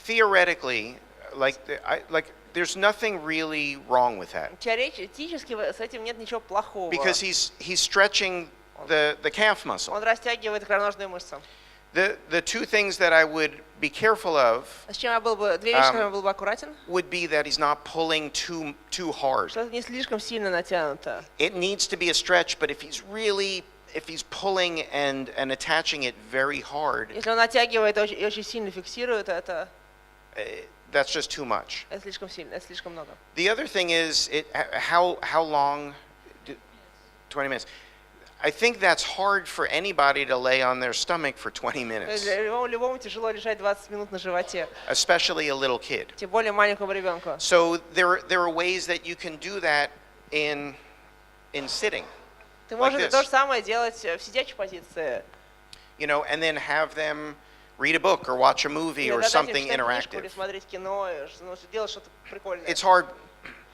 theoretically, there's nothing really wrong with that. Теоретически с этим нет ничего плохого. Because he's stretching the calf muscle. Он растягивает икроножную мышцу. The two things that I would be careful of С чем я был бы, две вещи, которыми я был бы аккуратен, would be that he's not pulling too hard. что это не слишком сильно натянуто. It needs to be a stretch, but if he's pulling and attaching it very hard, Если он натягивает и очень сильно фиксирует, это that's just too much. это слишком сильно, это слишком много. The other thing is how long? 20 minutes. I think that's hard for anybody to lay on their stomach for 20 minutes, Любому тяжело лежать 20 минут на животе, especially a little kid. тем более маленькому ребенку. So there are ways that you can do that in sitting. Ты можешь this. то же самое делать в сидячей позиции. You know, and then have them read a book or watch a movie or something Или interactive. смотреть кино, делать что-то прикольное. It's hard.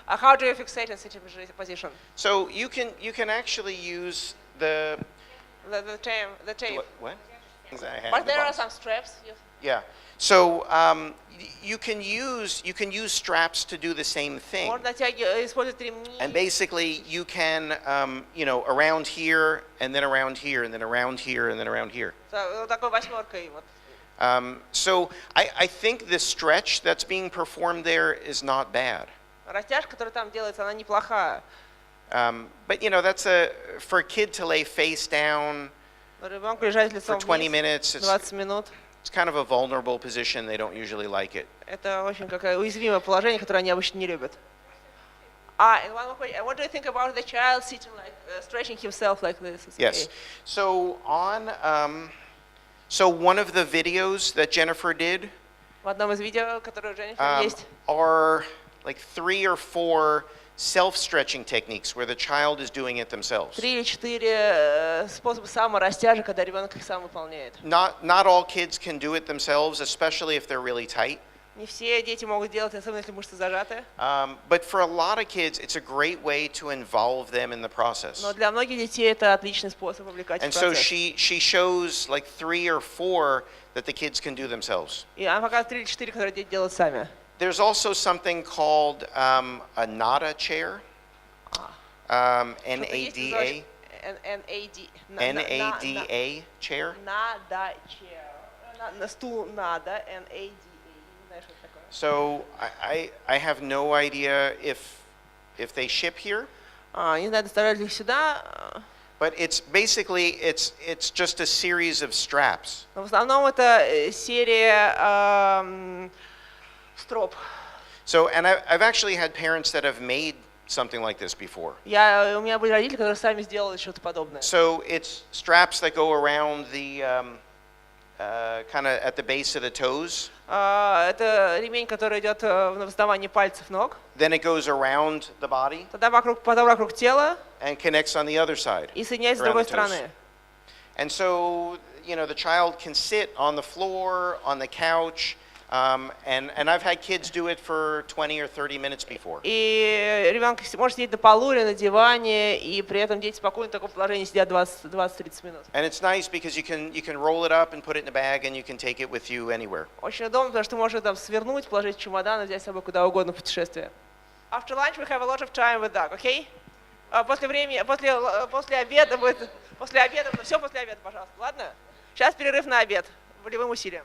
How do you fixate in sitting position? So you can actually use the tape. What? But there are some straps. Yeah. So you can use straps to do the same thing. Можно использовать ремни. And basically you can around here and then around here and then around here and then around here. Такой восьмеркой вот. So I think the stretch that's being performed there is not bad. Растяжка, которая там делается, она неплохая. But that's for a kid to lay face down Ребенку лежать лицом for 20 вниз minutes. 20 минут. It's kind of a vulnerable position. They don't usually like it. Это очень какое уязвимое положение, которое они обычно не любят. And one more question. What do you think about the child sitting stretching himself like this? Yes. So so one of the videos that Jennifer did В одном из видео, которое у Дженнифер есть, are like 3 or 4 self-stretching techniques where the child is doing it themselves. 3 или 4 способа саморастяжек, когда ребенок их сам выполняет. Not all kids can do it themselves, especially if they're really tight. Не все дети могут делать, особенно если мышцы зажаты. But for a lot of kids, it's a great way to involve them in the process. Но для многих детей это отличный способ вовлекать в And so процесс. she shows like 3 or 4 that the kids can do themselves. И она показывает 3 или 4, которые дети делают сами. There's also something called a NADA chair. NADA. NADA chair. NADA chair. На стул NADA, NADA. So I have no idea if they ship here. Не знаю, доставляют ли их сюда. But it's basically it's just a series of straps. Но в основном это серия строп. So and I've actually had parents that have made something like this before. У меня были родители, которые сами сделали что-то подобное. So it's straps that go around the kind of at the base of the toes. Это ремень, который идет в основании пальцев ног. Then it goes around the body. Потом вокруг тела. And connects on the other side. И соединяется с другой стороны. And so, the child can sit on the floor, on the couch, and I've had kids do it for 20 or 30 minutes before. И ребенок может сидеть на полу или на диване, и при этом дети спокойно в таком положении сидят 20-30 минут. And it's nice because you can roll it up and put it in a bag and you can take it with you anywhere. Очень удобно, потому что можешь там свернуть, положить в чемодан и взять с собой куда угодно в путешествие. After lunch we have a lot of time with Doug, okay? После обеда будет, все после обеда, пожалуйста, ладно? Сейчас перерыв на обед, волевым усилием.